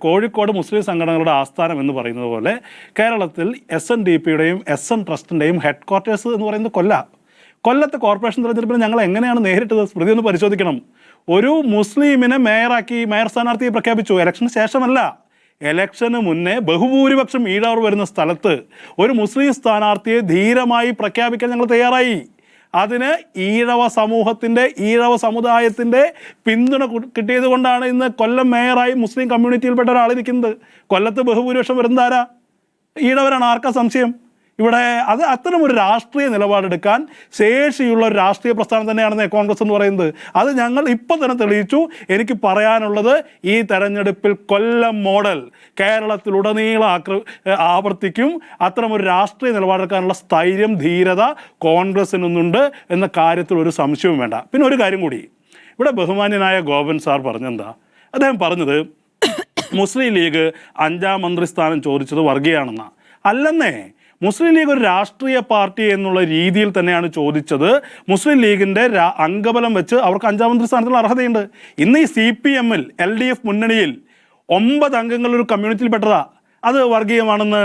കോഴിക്കോട് മുസ്ലിം സംഘടനകളുടെ ആസ്ഥാനം എന്ന് പറയുന്നത് പോലെ കേരളത്തിൽ SNDPയുടെയും SN ട്രസ്റ്റിൻ്റെയും ഹെഡ് ക്വാർട്ടേഴ്സ് എന്ന് പറയുന്നത് കൊല്ലത്തെ കോർപ്പറേഷൻ തെരഞ്ഞെടുപ്പിൽ ഞങ്ങൾ എങ്ങനെയാണ് നേരിട്ടത്? സ്മൃതി ഒന്ന് പരിശോധിക്കണം. ഒരു മുസ്ലിമിനെ മേയർ സ്ഥാനാർത്ഥിയെ പ്രഖ്യാപിച്ചു. ഇലക്ഷന് ശേഷമല്ല, ഇലക്ഷന് മുന്നേ ബഹുഭൂരിപക്ഷം ഈഴവർ വരുന്ന സ്ഥലത്ത് ഒരു മുസ്ലിം സ്ഥാനാർത്ഥിയെ ധീരമായി പ്രഖ്യാപിക്കാൻ ഞങ്ങൾ തയ്യാറായി. അതിന് ഈഴവ സമുദായത്തിൻ്റെ പിന്തുണ കിട്ടിയത് കൊണ്ടാണ് ഇന്ന് കൊല്ലം മേയറായി മുസ്ലിം കമ്മ്യൂണിറ്റിയിൽപ്പെട്ട ഒരാളിരിക്കുന്നത്. കൊല്ലത്ത് ബഹുഭൂരിപക്ഷം വരുന്നത് ആരാ? ഈഴവരാണ്. ആർക്കാ സംശയം? ഇവിടെ അത്തരം ഒരു രാഷ്ട്രീയ നിലപാടെടുക്കാൻ ശേഷിയുള്ള ഒരു രാഷ്ട്രീയ പ്രസ്ഥാനം തന്നെയാണ് കോൺഗ്രസ് എന്ന് പറയുന്നത്. അത് ഞങ്ങൾ ഇപ്പം തന്നെ തെളിയിച്ചു. എനിക്ക് പറയാനുള്ളത്, ഈ തെരഞ്ഞെടുപ്പിൽ കൊല്ലം മോഡൽ കേരളത്തിലുടനീളം ആവർത്തിക്കും. അത്തരം ഒരു രാഷ്ട്രീയ നിലപാടെടുക്കാനുള്ള സ്ഥൈര്യം, ധീരത കോൺഗ്രസിനൊന്നുണ്ട് എന്ന കാര്യത്തിൽ ഒരു സംശയവും വേണ്ട. പിന്നെ ഒരു കാര്യം കൂടി, ഇവിടെ ബഹുമാന്യനായ ഗോപൻ സാർ പറഞ്ഞെന്താ? അദ്ദേഹം പറഞ്ഞത് മുസ്ലിം ലീഗ് 5ാം മന്ത്രിസ്ഥാനം ചോദിച്ചത് വർഗീയാണെന്നാണ്. അല്ലെന്നേ, മുസ്ലിം ലീഗ് ഒരു രാഷ്ട്രീയ പാർട്ടി എന്നുള്ള രീതിയിൽ തന്നെയാണ് ചോദിച്ചത്. മുസ്ലിം ലീഗിൻ്റെ അംഗബലം വെച്ച് അവർക്ക് 5ാം മന്ത്രി സ്ഥാനത്തുള്ള അർഹതയുണ്ട്. ഇന്ന് ഈ CPMൽ LDF മുന്നണിയിൽ 9 അംഗങ്ങളൊരു കമ്മ്യൂണിറ്റിയിൽപ്പെട്ടതാ. അത് വർഗീയമാണെന്ന്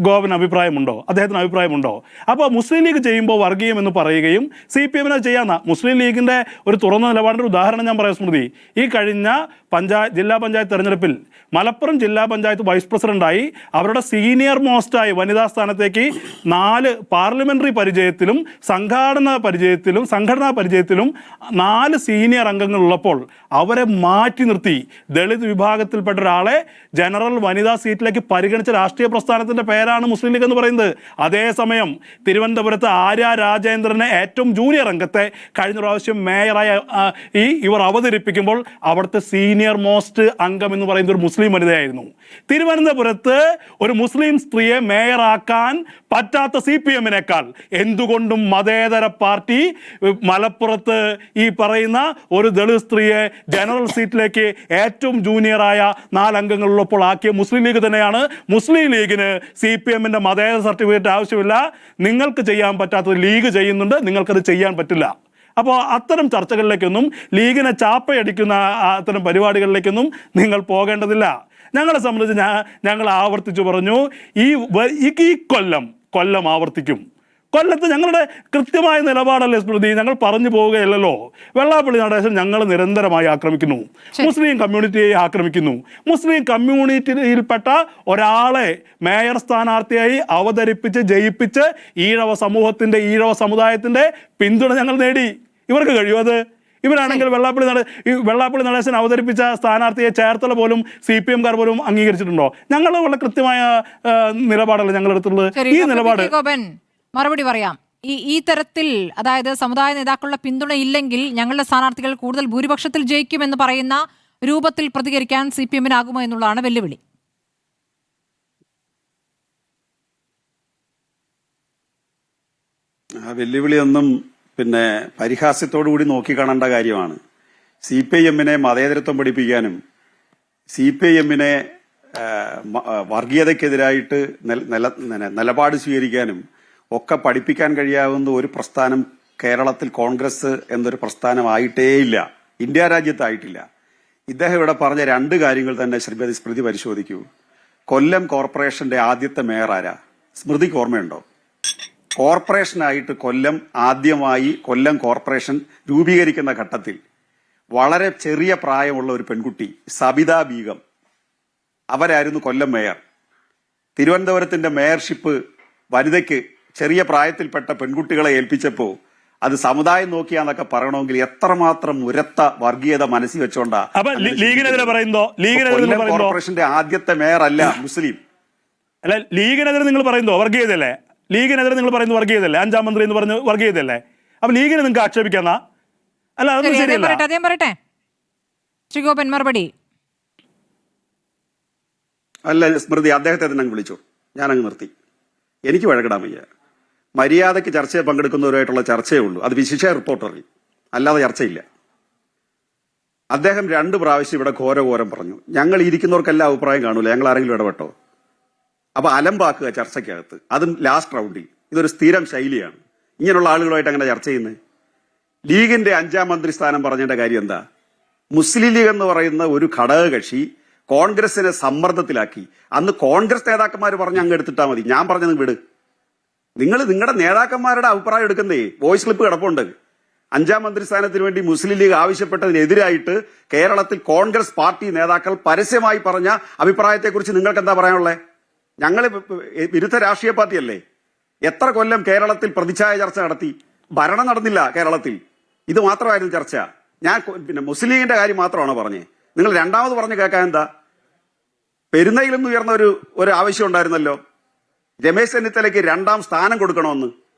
ഗോവന് അഭിപ്രായമുണ്ടോ? അദ്ദേഹത്തിന് അഭിപ്രായമുണ്ടോ? അപ്പോൾ മുസ്ലിം ലീഗ് ചെയ്യുമ്പോൾ വർഗീയം എന്ന് പറയുകയും CPMനെ ചെയ്യാമെന്ന മുസ്ലിം ലീഗിൻ്റെ ഒരു തുറന്ന നിലപാടിൻ്റെ ഉദാഹരണം ഞാൻ പറയാം സ്മൃതി. ഈ കഴിഞ്ഞ ജില്ലാ പഞ്ചായത്ത് തെരഞ്ഞെടുപ്പിൽ മലപ്പുറം ജില്ലാ പഞ്ചായത്ത് വൈസ് പ്രസിഡന്റായി അവരുടെ സീനിയർ മോസ്റ്റായി വനിതാ സ്ഥാനത്തേക്ക് 4 പാർലമെന്ററി പരിചയത്തിലും സംഘടനാ പരിചയത്തിലും 4 സീനിയർ അംഗങ്ങളുള്ളപ്പോൾ അവരെ മാറ്റി നിർത്തി ദളിത് വിഭാഗത്തിൽപ്പെട്ട ഒരാളെ ജനറൽ വനിതാ സീറ്റിലേക്ക് പരിഗണിച്ച രാഷ്ട്രീയ പ്രസ്ഥാനത്തിൻ്റെ പേരാണ് മുസ്ലിം ലീഗ് എന്ന് പറയുന്നത്. അതേസമയം തിരുവനന്തപുരത്ത് ആര്യ രാജേന്ദ്രനെ ഏറ്റവും ജൂനിയർ അംഗത്തെ കഴിഞ്ഞ പ്രാവശ്യം മേയറായി ഇവർ അവതരിപ്പിക്കുമ്പോൾ അവിടുത്തെ സീനിയർ മോസ്റ്റ് അംഗം എന്ന് പറയുന്നത് ഒരു മുസ്ലിം വനിതയായിരുന്നു. തിരുവനന്തപുരത്ത് ഒരു മുസ്ലിം സ്ത്രീയെ മേയറാക്കാൻ പറ്റാത്ത CPMനേക്കാൾ എന്തുകൊണ്ടും മതേതര പാർട്ടി മലപ്പുറത്ത് ഈ പറയുന്ന ഒരു ദളിത് സ്ത്രീയെ ജനറൽ സീറ്റിലേക്ക് ഏറ്റവും ജൂനിയറായ 4 അംഗങ്ങളുള്ളപ്പോൾ ആക്കിയ മുസ്ലിം ലീഗ് തന്നെയാണ്. മുസ്ലിം ലീഗിന് CPMന്റെ മതേതര സർട്ടിഫിക്കറ്റ് ആവശ്യമില്ല. നിങ്ങൾക്ക് ചെയ്യാൻ പറ്റാത്തത് ലീഗ് ചെയ്യുന്നുണ്ട്, നിങ്ങൾക്കത് ചെയ്യാൻ പറ്റില്ല. അപ്പോൾ അത്തരം ചർച്ചകളിലേക്കൊന്നും, ലീഗിനെ ചാപ്പയടിക്കുന്ന അത്തരം പരിപാടികളിലേക്കൊന്നും നിങ്ങൾ പോകേണ്ടതില്ല. ഞങ്ങളെ സംബന്ധിച്ച് ഞങ്ങൾ ആവർത്തിച്ചു പറഞ്ഞു, ഈ കൊല്ലം ആവർത്തിക്കും. കൊല്ലത്ത് ഞങ്ങളുടെ കൃത്യമായ നിലപാടല്ലേ സ്മൃതി? ഞങ്ങൾ പറഞ്ഞു പോവുകയല്ലോ. വെള്ളാപ്പള്ളി നടേശൻ ഞങ്ങൾ നിരന്തരമായി ആക്രമിക്കുന്നു, മുസ്ലിം കമ്മ്യൂണിറ്റിയെ ആക്രമിക്കുന്നു. മുസ്ലിം കമ്മ്യൂണിറ്റിയിൽപ്പെട്ട ഒരാളെ മേയർ സ്ഥാനാർത്ഥിയായി അവതരിപ്പിച്ച് ജയിപ്പിച്ച് ഈഴവ സമുദായത്തിൻ്റെ പിന്തുണ ഞങ്ങൾ നേടി. ഇവർക്ക് കഴിയും അത്? ഇവരാണെങ്കിൽ വെള്ളാപ്പള്ളി നടേശൻ അവതരിപ്പിച്ച സ്ഥാനാർത്ഥിയെ ചേർത്തല പോലും CPMകാർ പോലും അംഗീകരിച്ചിട്ടുണ്ടോ? ഞങ്ങൾ വളരെ കൃത്യമായ നിലപാടല്ലേ ഞങ്ങളെടുത്തുള്ളത്. ഈ നിലപാട് മറുപടി പറയാം. ഈ തരത്തിൽ, അതായത് സമുദായ നേതാക്കളുടെ പിന്തുണ ഇല്ലെങ്കിൽ ഞങ്ങളുടെ സ്ഥാനാർത്ഥികൾ കൂടുതൽ ഭൂരിപക്ഷത്തിൽ ജയിക്കുമെന്ന് പറയുന്ന രൂപത്തിൽ പ്രതികരിക്കാൻ CPMനാകുമോ എന്നുള്ളതാണ് വെല്ലുവിളി. ആ വെല്ലുവിളിയൊന്നും പരിഹാസ്യത്തോടു കൂടി നോക്കിക്കാണേണ്ട കാര്യമാണ്. CPIMനെ മതേതരത്വം പഠിപ്പിക്കാനും CPIMനെ വർഗീയതയ്ക്കെതിരായിട്ട് നിലപാട് സ്വീകരിക്കാനും ഒക്കെ പഠിപ്പിക്കാൻ കഴിയാവുന്ന ഒരു പ്രസ്ഥാനം കേരളത്തിൽ കോൺഗ്രസ് എന്നൊരു പ്രസ്ഥാനമായിട്ടേയില്ല, ഇന്ത്യ രാജ്യത്തായിട്ടില്ല. ഇദ്ദേഹം ഇവിടെ പറഞ്ഞ രണ്ട് കാര്യങ്ങൾ തന്നെ ശ്രീമതി സ്മൃതി പരിശോധിക്കൂ. കൊല്ലം കോർപ്പറേഷന്റെ ആദ്യത്തെ മേയർ ആരാ? സ്മൃതിക്ക് ഓർമ്മയുണ്ടോ? കോർപ്പറേഷനായിട്ട് ആദ്യമായി കൊല്ലം കോർപ്പറേഷൻ രൂപീകരിക്കുന്ന ഘട്ടത്തിൽ വളരെ ചെറിയ പ്രായമുള്ള ഒരു പെൺകുട്ടി സബിത ബീഗം, അവരായിരുന്നു കൊല്ലം മേയർ. തിരുവനന്തപുരത്തിന്റെ മേയർഷിപ്പ് വനിതയ്ക്ക് ചെറിയ പ്രായത്തിൽപ്പെട്ട പെൺകുട്ടികളെ ഏൽപ്പിച്ചപ്പോൾ അത് സമുദായം നോക്കിയാന്നൊക്കെ പറയണമെങ്കിൽ എത്രമാത്രം ഉരത്ത വർഗീയത മനസ്സിൽ വെച്ചോണ്ടാ. കോർപ്പറേഷന്റെ ആദ്യത്തെ മേയർ അല്ല മുസ്ലിം. അല്ല, ലീഗിനെതിരെ നിങ്ങൾ പറയുന്നോ വർഗീയതല്ലേ? ലീഗിനെതിരെ നിങ്ങൾ പറയുന്നത് വർഗീയതല്ലേ? 5ാം മന്ത്രി എന്ന് പറഞ്ഞ് വർഗീയതല്ലേ? അപ്പൊ ലീഗിനെ നിങ്ങൾക്ക് ആക്ഷേപിക്കാന്ന? അല്ല, അതൊന്നും ശരിയല്ല. പറയട്ടെ ശ്രീ ഗോപൻ മറുപടി. അല്ല സ്മൃതി, അദ്ദേഹത്തെ തന്നെ അങ്ങ് വിളിച്ചു, ഞാനങ്ങ് നിർത്തി. എനിക്ക് വഴക്കിടാൻ വയ്യ. മര്യാദയ്ക്ക് ചർച്ചയിൽ പങ്കെടുക്കുന്നവരുമായിട്ടുള്ള ചർച്ചയേ ഉള്ളൂ, അത് വിശിഷ്ട റിപ്പോർട്ടറി, അല്ലാതെ ചർച്ചയില്ല. അദ്ദേഹം 2 പ്രാവശ്യം ഇവിടെ ഘോരഘോരം പറഞ്ഞു. ഞങ്ങൾ ഇരിക്കുന്നവർക്കെല്ലാം അഭിപ്രായം കാണൂല, ഞങ്ങൾ ആരെങ്കിലും ഇടപെട്ടോ? അപ്പൊ അലമ്പാക്കുക ചർച്ചയ്ക്കകത്ത്, അതും ലാസ്റ്റ് റൗണ്ടിൽ. ഇതൊരു സ്ഥിരം ശൈലിയാണ്. ഇങ്ങനെയുള്ള ആളുകളുമായിട്ട് അങ്ങനെ ചർച്ച ചെയ്യുന്നത്. ലീഗിന്റെ 5ാം മന്ത്രി സ്ഥാനം പറഞ്ഞതിന്റെ കാര്യം എന്താ? മുസ്ലിം ലീഗ് എന്ന് പറയുന്ന ഒരു ഘടകകക്ഷി കോൺഗ്രസിനെ സമ്മർദ്ദത്തിലാക്കി. അന്ന് കോൺഗ്രസ് നേതാക്കന്മാർ പറഞ്ഞ് അങ്ങ് എടുത്തിട്ടാ മതി, ഞാൻ പറഞ്ഞത് വിട്. നിങ്ങൾ നിങ്ങളുടെ നേതാക്കന്മാരുടെ അഭിപ്രായം എടുക്കുന്നേ. വോയിസ് ക്ലിപ്പ് കിടപ്പുണ്ട്. 5ാം മന്ത്രി സ്ഥാനത്തിന് വേണ്ടി മുസ്ലിം ലീഗ് ആവശ്യപ്പെട്ടതിനെതിരായിട്ട് കേരളത്തിൽ കോൺഗ്രസ് പാർട്ടി നേതാക്കൾ പരസ്യമായി പറഞ്ഞ അഭിപ്രായത്തെക്കുറിച്ച് നിങ്ങൾക്ക് എന്താ പറയാനുള്ളത്? ഞങ്ങൾ വിരുദ്ധ രാഷ്ട്രീയ പാർട്ടിയല്ലേ? എത്ര കൊല്ലം കേരളത്തിൽ പ്രതിച്ഛായ ചർച്ച നടത്തി? ഭരണം നടന്നില്ല കേരളത്തിൽ. ഇത് മാത്രമായിരുന്നു ചർച്ച. ഞാൻ പിന്നെ മുസ്ലിം ലീഗിന്റെ കാര്യം മാത്രമാണോ പറഞ്ഞേ? നിങ്ങൾ രണ്ടാമത് പറഞ്ഞു കേൾക്കാൻ എന്താ? പെരുന്നയിൽ നിന്ന് ഉയർന്ന ഒരു ആവശ്യം ഉണ്ടായിരുന്നല്ലോ, രമേശ് ചെന്നിത്തലയ്ക്ക് 2ാം സ്ഥാനം കൊടുക്കണമെന്ന്.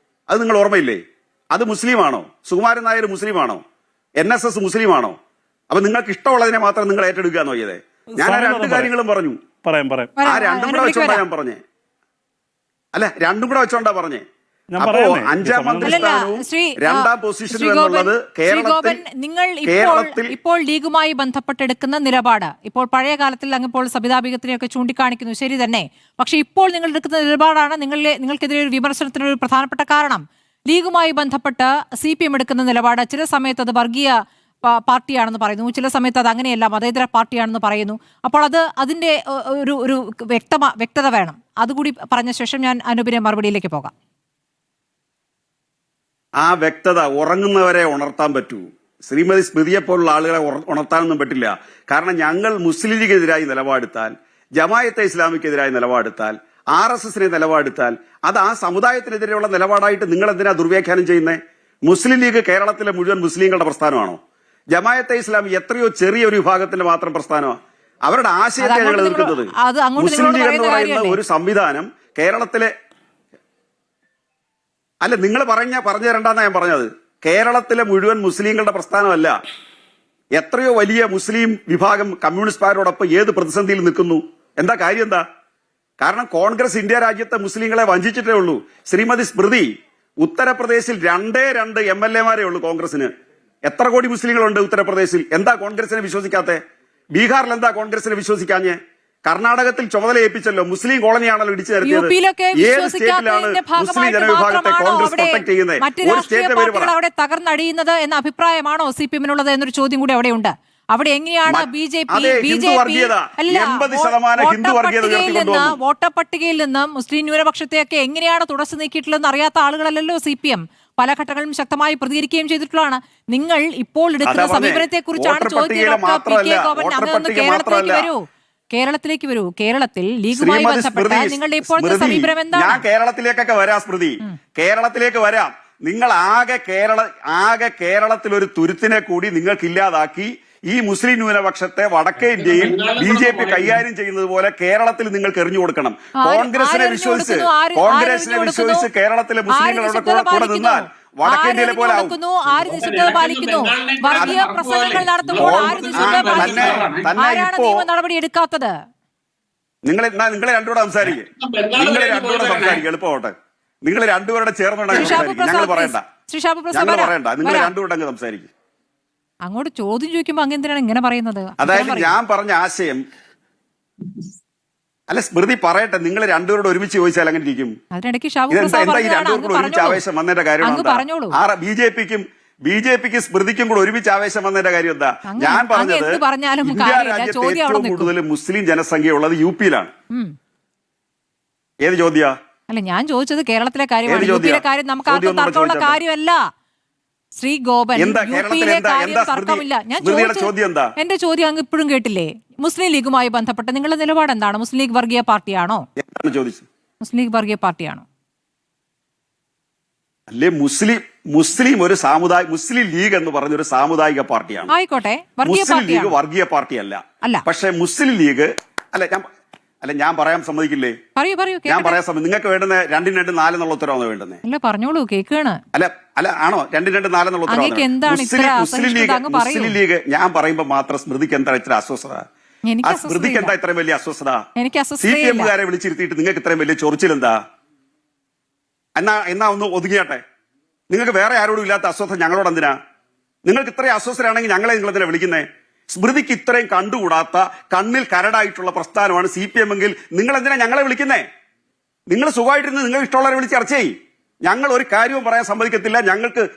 അത് നിങ്ങൾ ഓർമ്മയില്ലേ? അത് മുസ്ലിമാണോ? സുകുമാരൻ നായർ മുസ്ലിമാണോ? NSS മുസ്ലിമാണോ? അപ്പൊ നിങ്ങൾക്ക് ഇഷ്ടമുള്ളതിനെ മാത്രം നിങ്ങൾ ഏറ്റെടുക്കുകയെന്ന് നോക്കിയതേ. ഞാൻ ആ 2 കാര്യങ്ങളും പറഞ്ഞു. ആ 2 കൂടെ വെച്ചോണ്ടാ ഞാൻ പറഞ്ഞേ. അല്ല, 2 കൂടെ വെച്ചോണ്ടാ പറഞ്ഞേ. അപ്പോ 5ാം മന്ത്രി സ്ഥാനവും 2ാം പൊസിഷനും എന്നുള്ളത് കേരളത്തിൽ ഇപ്പോൾ ലീഗുമായി ബന്ധപ്പെട്ടെടുക്കുന്ന നിലപാട്, ഇപ്പോൾ പഴയ കാലത്തിൽ അങ്ങിപ്പോൾ സബിതാ ബീഗത്തിനെയൊക്കെ ചൂണ്ടിക്കാണിക്കുന്നു, ശരി തന്നെ. പക്ഷെ ഇപ്പോൾ നിങ്ങൾ എടുക്കുന്ന നിലപാടാണ് നിങ്ങൾക്കെതിരെ ഒരു വിമർശനത്തിന് ഒരു പ്രധാനപ്പെട്ട കാരണം. ലീഗുമായി ബന്ധപ്പെട്ട് CPM എടുക്കുന്ന നിലപാട് ചില സമയത്ത് അത് വർഗീയ പാർട്ടിയാണെന്ന് പറയുന്നു, ചില സമയത്ത് അത് അങ്ങനെയല്ല മതേതര പാർട്ടിയാണെന്ന് പറയുന്നു. അപ്പോൾ അതിന്റെ ഒരു വ്യക്തത വേണം. അതുകൂടി പറഞ്ഞ ശേഷം ഞാൻ അനൂപിന്റെ മറുപടിയിലേക്ക് പോകാം. ആ വ്യക്തത ഉറങ്ങുന്നവരെ ഉണർത്താൻ പറ്റൂ. ശ്രീമതി സ്മൃതിയെ പോലുള്ള ആളുകളെ ഉണർത്താനൊന്നും പറ്റില്ല. കാരണം ഞങ്ങൾ മുസ്ലിം ലീഗിനെതിരായി നിലപാടെടുത്താൽ, ജമായത്തെ ഇസ്ലാമിക്കെതിരായി നിലപാടെടുത്താൽ, RSSനെ നിലപാടെടുത്താൽ അത് ആ സമുദായത്തിനെതിരെയുള്ള നിലപാടായിട്ട് നിങ്ങൾ എന്തിനാ ദുർവ്യാഖ്യാനം ചെയ്യുന്നത്? മുസ്ലിം ലീഗ് കേരളത്തിലെ മുഴുവൻ മുസ്ലിങ്ങളുടെ പ്രസ്ഥാനമാണോ? ജമായത്തെ ഇസ്ലാമി എത്രയോ ചെറിയൊരു വിഭാഗത്തിന്റെ മാത്രം പ്രസ്ഥാനമാണ്. അവരുടെ ആശയത്തെ ഞങ്ങൾ എതിർക്കുന്നത്. മുസ്ലിം ലീഗ് എന്ന് പറയുന്ന ഒരു സംവിധാനം കേരളത്തിലെ അല്ല, നിങ്ങൾ പറഞ്ഞു തരണ്ടെന്നാ ഞാൻ പറഞ്ഞത്. കേരളത്തിലെ മുഴുവൻ മുസ്ലിങ്ങളുടെ പ്രസ്ഥാനമല്ല. എത്രയോ വലിയ മുസ്ലിം വിഭാഗം കമ്മ്യൂണിസ്റ്റുകാരോടൊപ്പം ഏത് പ്രതിസന്ധിയിൽ നിൽക്കുന്നു? എന്താ കാര്യം? എന്താ കാരണം? കോൺഗ്രസ് ഇന്ത്യ രാജ്യത്തെ മുസ്ലിങ്ങളെ വഞ്ചിച്ചിട്ടേ ഉള്ളൂ. ശ്രീമതി സ്മൃതി, ഉത്തർപ്രദേശിൽ 2 MLA-മാരേ ഉള്ളൂ കോൺഗ്രസിന്. എത്ര കോടി മുസ്ലിങ്ങളുണ്ട് ഉത്തർപ്രദേശിൽ? എന്താ കോൺഗ്രസിനെ വിശ്വസിക്കാത്തെ? ബീഹാറിൽ എന്താ കോൺഗ്രസിനെ വിശ്വസിക്കാഞ്ഞേ? കർണാടകത്തിൽ ചുമതല ഏൽപ്പിച്ചല്ലോ, മുസ്ലിം കോളനിയാണല്ലോ ഇടിച്ചു നിർത്തിയത്. ഏത് സ്റ്റേറ്റിലാണ് മുസ്ലിം ജനവിഭാഗത്തെ കോൺഗ്രസ് പ്രൊട്ടക്ട് ചെയ്യുന്നത്? ഒരു സ്റ്റേറ്റ് പേര് പറ. അവിടെ തകർന്നടിയുന്നത് എന്ന അഭിപ്രായമാണോ CPM-നുള്ളത് എന്നൊരു ചോദ്യം കൂടി അവിടെയുണ്ട്. അവിടെ എങ്ങനെയാണ് വോട്ടർ പട്ടികയിൽ നിന്ന് മുസ്ലിം ന്യൂനപക്ഷത്തെയൊക്കെ എങ്ങനെയാണ് തുടച്ചു നീക്കിയിട്ടുള്ളതെന്ന് അറിയാത്ത ആളുകളല്ലല്ലോ CPM. പല ഘട്ടങ്ങളിലും ശക്തമായി പ്രതികരിക്കുകയും ചെയ്തിട്ടുള്ളതാണ്. നിങ്ങൾ ഇപ്പോൾ എടുക്കുന്ന സമീപനത്തെ കുറിച്ചാണ് കേരളത്തിലേക്ക് വരൂ. കേരളത്തിൽ ലീഗുമായി ബന്ധപ്പെട്ട നിങ്ങളുടെ ഇപ്പോഴത്തെ സമീപനം എന്താണ്? ഞാൻ കേരളത്തിലേക്കൊക്കെ വരാം സ്മൃതി, കേരളത്തിലേക്ക് വരാം. നിങ്ങൾ ആകെ കേരളത്തിൽ ഒരു തുരുത്തിനെ കൂടി നിങ്ങൾക്ക് ഇല്ലാതാക്കി ഈ മുസ്ലിം ന്യൂനപക്ഷത്തെ വടക്കേ ഇന്ത്യയിൽ BJP കൈകാര്യം ചെയ്യുന്നത് പോലെ കേരളത്തിൽ നിങ്ങൾക്ക് എറിഞ്ഞു കൊടുക്കണം. കോൺഗ്രസിനെ വിശ്വസിച്ച് കേരളത്തിലെ മുസ്ലിങ്ങളുടെ കൂടെ നിന്നാൽ വടക്കേ ഇന്ത്യയിലെ പോലെ നടപടി എടുക്കാത്തത്. നിങ്ങൾ രണ്ടുകൂടെ സംസാരിക്കും. എളുപ്പമാവട്ടെ. നിങ്ങൾ രണ്ടുപേരുടെ ചേർന്നുണ്ടെങ്കിൽ ഞങ്ങൾ പറയണ്ട, നിങ്ങൾ രണ്ടുകൂടെ സംസാരിക്കും. അങ്ങോട്ട് ചോദ്യം ചോദിക്കുമ്പോ അങ്ങ് എന്തിനാണ് ഇങ്ങനെ പറയുന്നത്? അതായത് ഞാൻ പറഞ്ഞ ആശയം അല്ല സ്മൃതി പറയട്ടെ, നിങ്ങൾ രണ്ടുപേരോട് ഒരുമിച്ച് ചോദിച്ചാൽ അങ്ങനെ ഇരിക്കും. അതിനിടയ്ക്ക് ഷാബു ഇതെന്താ പ്രസാദ് ഈ പറഞ്ഞതാണ്, രണ്ടുപേർക്കും അങ്ങ് ഒരുമിച്ച് ആവേശം വന്നതിന്റെ കാര്യം അങ്ങ് പറഞ്ഞോളൂ. ബി.ജെ.പിക്കും സ്മൃതിക്കും കൂടെ ഒരുമിച്ച് ആവേശം വന്നതിന്റെ കാര്യം എന്താ? അങ്ങ് ഞാൻ അങ്ങ് പറഞ്ഞത് എന്ത് പറഞ്ഞാലും ഇന്ത്യ കാര്യമില്ല. രാജ്യത്ത് ചോദ്യം അവിടെ ഏറ്റവും നിൽക്കും. കൂടുതൽ മുസ്ലിം ജനസംഖ്യ ഉള്ളത് യു.പിയിലാണ്. ഏത് ചോദ്യാ? അല്ല, ഞാൻ ചോദിച്ചത് കേരളത്തിലെ കാര്യമാണ്. ഏത് യുപിയിലെ ചോദ്യാ? കാര്യം നമുക്ക് ചോദ്യം ആർക്കും തർക്കമുള്ള ചോദിച്ചാ കാര്യമല്ല. ശ്രീ ഗോപൻ, എന്താ യുപിയിലെ കേരളത്തിലെ കാര്യം എന്താ തർക്കമില്ല. ഞാൻ സ്മൃതിയുടെ ചോദ്യം എന്താ? എന്റെ ചോദ്യം അങ്ങ് ഇപ്പോഴും കേട്ടില്ലേ? മുസ്ലിം ലീഗുമായി ബന്ധപ്പെട്ട് നിങ്ങളുടെ നിലപാട് എന്താണ്? മുസ്ലിം ലീഗ് വർഗീയ പാർട്ടിയാണോ? എന്താണ് ചോദിച്ചത്? മുസ്ലിം ലീഗ് വർഗീയ പാർട്ടിയാണോ? അല്ലേ, മുസ്ലിം ഒരു മുസ്ലിം ലീഗ് എന്ന് പറഞ്ഞ ഒരു സാമുദായിക പാർട്ടിയാണ്. ആയിക്കോട്ടെ, വർഗീയ മുസ്ലിം ലീഗ് പാർട്ടിയാണ്. വർഗീയ പാർട്ടിയല്ല. അല്ല. പക്ഷെ മുസ്ലിം ലീഗ് ഞാൻ പറയാൻ സമ്മതിക്കില്ലേ? പറയൂ ഞാൻ കേൾക്കട്ടെ. പറയാൻ നിങ്ങൾക്ക് വേണ്ടുന്ന 2-2 4 എന്നുള്ള ഉത്തരവാണ് വേണ്ടുന്നത്. അല്ല, പറഞ്ഞോളൂ, കേൾക്കുകയാണ്. അല്ല ആണോ? 2-2 4 എന്നുള്ള അങ്ങേക്ക് എന്താണ് ഇത്ര അസഹിഷ്ണുത? അങ്ങ് പറയൂ. മുസ്ലിം ലീഗ് ഞാൻ പറയുമ്പോ മാത്രം സ്മൃതിക്ക് എന്താ ഇത്ര അസ്വസ്ഥത? എനിക്ക് സ്മൃതിക്ക് എന്താ ഇത്രയും വലിയ അസ്വസ്ഥത? എനിക്ക് അസ്വസ്ഥതയില്ല. CPM-കാരെ വിളിച്ചിരുത്തിയിട്ട് നിങ്ങൾക്ക് ഇത്രയും വലിയ ചൊറിച്ചിൽ എന്താ? എന്നാ ഒന്ന് ഒതുങ്ങിയാട്ടെ. നിങ്ങൾക്ക് വേറെ ആരോടും ഇല്ലാത്ത അസ്വസ്ഥ ഞങ്ങളോട് എന്തിനാ? നിങ്ങൾക്ക് ഇത്രയും അസ്വസ്ഥരാണെങ്കിൽ ഞങ്ങളെ നിങ്ങളെന്തിനാ വിളിക്കുന്നേ? സ്മൃതിക്ക് ഇത്രയും കണ്ടുകൂടാത്ത കണ്ണിൽ കരടായിട്ടുള്ള പ്രസ്ഥാനമാണ് CPM എങ്കിൽ നിങ്ങൾ എന്തിനാ ഞങ്ങളെ വിളിക്കുന്നേ? നിങ്ങൾ സുഖമായിട്ടിരുന്ന് നിങ്ങൾ ഇഷ്ടമുള്ളവരെ വിളിച്ച് ചർച്ച ചെയ്യും. ഞങ്ങൾ ഒരു കാര്യവും പറയാൻ സമ്മതിക്കത്തില്ല.